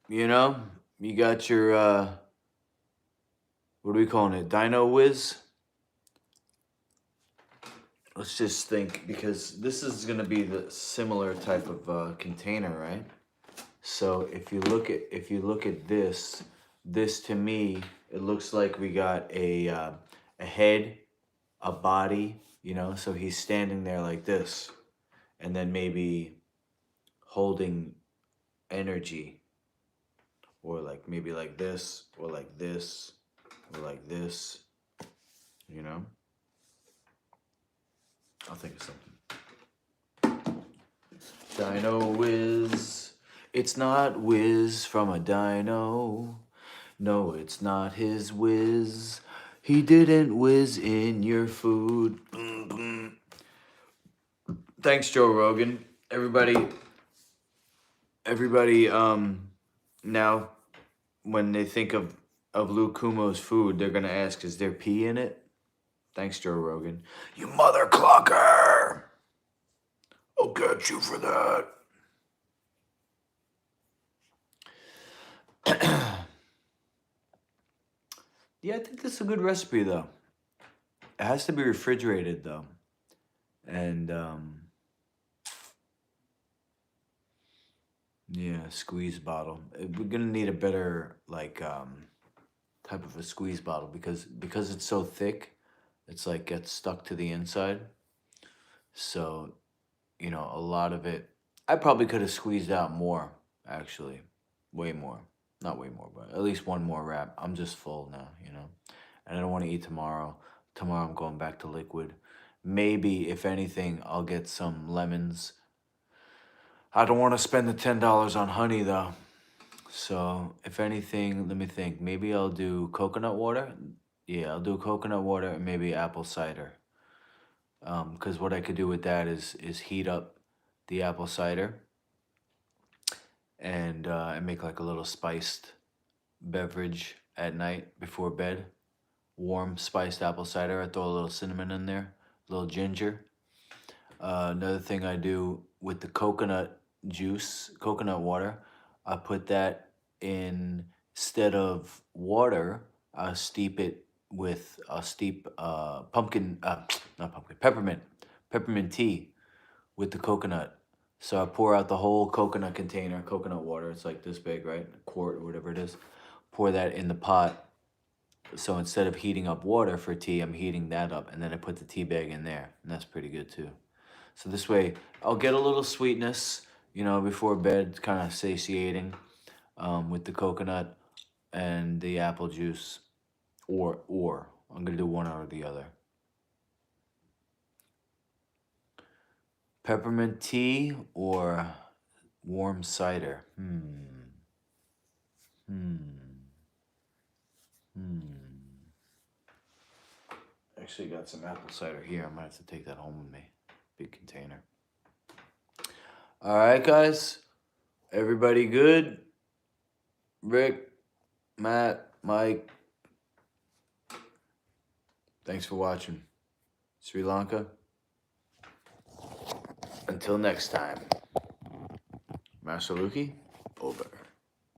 You know, you got your, what are we calling it? Dino Whiz? Let's just think, because this is going to be the similar type of container, right? So if you look at this to me, it looks like we got a head, a body, you know, so he's standing there like this, and then maybe holding energy, or like maybe like this, or like this, or like this, you know? I'll think of something. Dino Whiz. It's not Whiz from a dino. No, it's not his whiz. He didn't whiz in your food. Thanks, Joe Rogan. Everybody, now when they think of Luke Cummo's food, they're gonna ask, is there pee in it? Thanks, Joe Rogan. You mother clucker! I'll get you for that. Yeah, I think this is a good recipe, though. It has to be refrigerated, though. And, yeah, squeeze bottle. We're gonna need a better, like, type of a squeeze bottle because it's so thick, it's like gets stuck to the inside. So, you know, a lot of it, I probably could have squeezed out more, actually. Way more. Not way more, but at least one more wrap. I'm just full now, you know. And I don't want to eat tomorrow. Tomorrow I'm going back to liquid. Maybe, if anything, I'll get some lemons. I don't want to spend the $10 on honey, though. So, if anything, let me think. Maybe I'll do coconut water. Yeah, I'll do coconut water and maybe apple cider. Because what I could do with that is heat up the apple cider and make like a little spiced beverage at night before bed. Warm spiced apple cider. I throw a little cinnamon in there, a little ginger. Another thing I do with the coconut juice, coconut water, I put that in, instead of water, I'll steep peppermint tea with the coconut. So I pour out the whole coconut container, coconut water. It's like this big, right? A quart or whatever it is. Pour that in the pot. So instead of heating up water for tea, I'm heating that up. And then I put the tea bag in there. And that's pretty good too. So this way, I'll get a little sweetness, you know, before bed, kind of satiating with the coconut and the apple juice. Or I'm going to do one or the other. Peppermint tea or warm cider? Actually got some apple cider here. I might have to take that home with me. Big container. All right, guys. Everybody good? Rick, Matt, Mike. Thanks for watching. Sri Lanka. Until next time. Master Luki, over.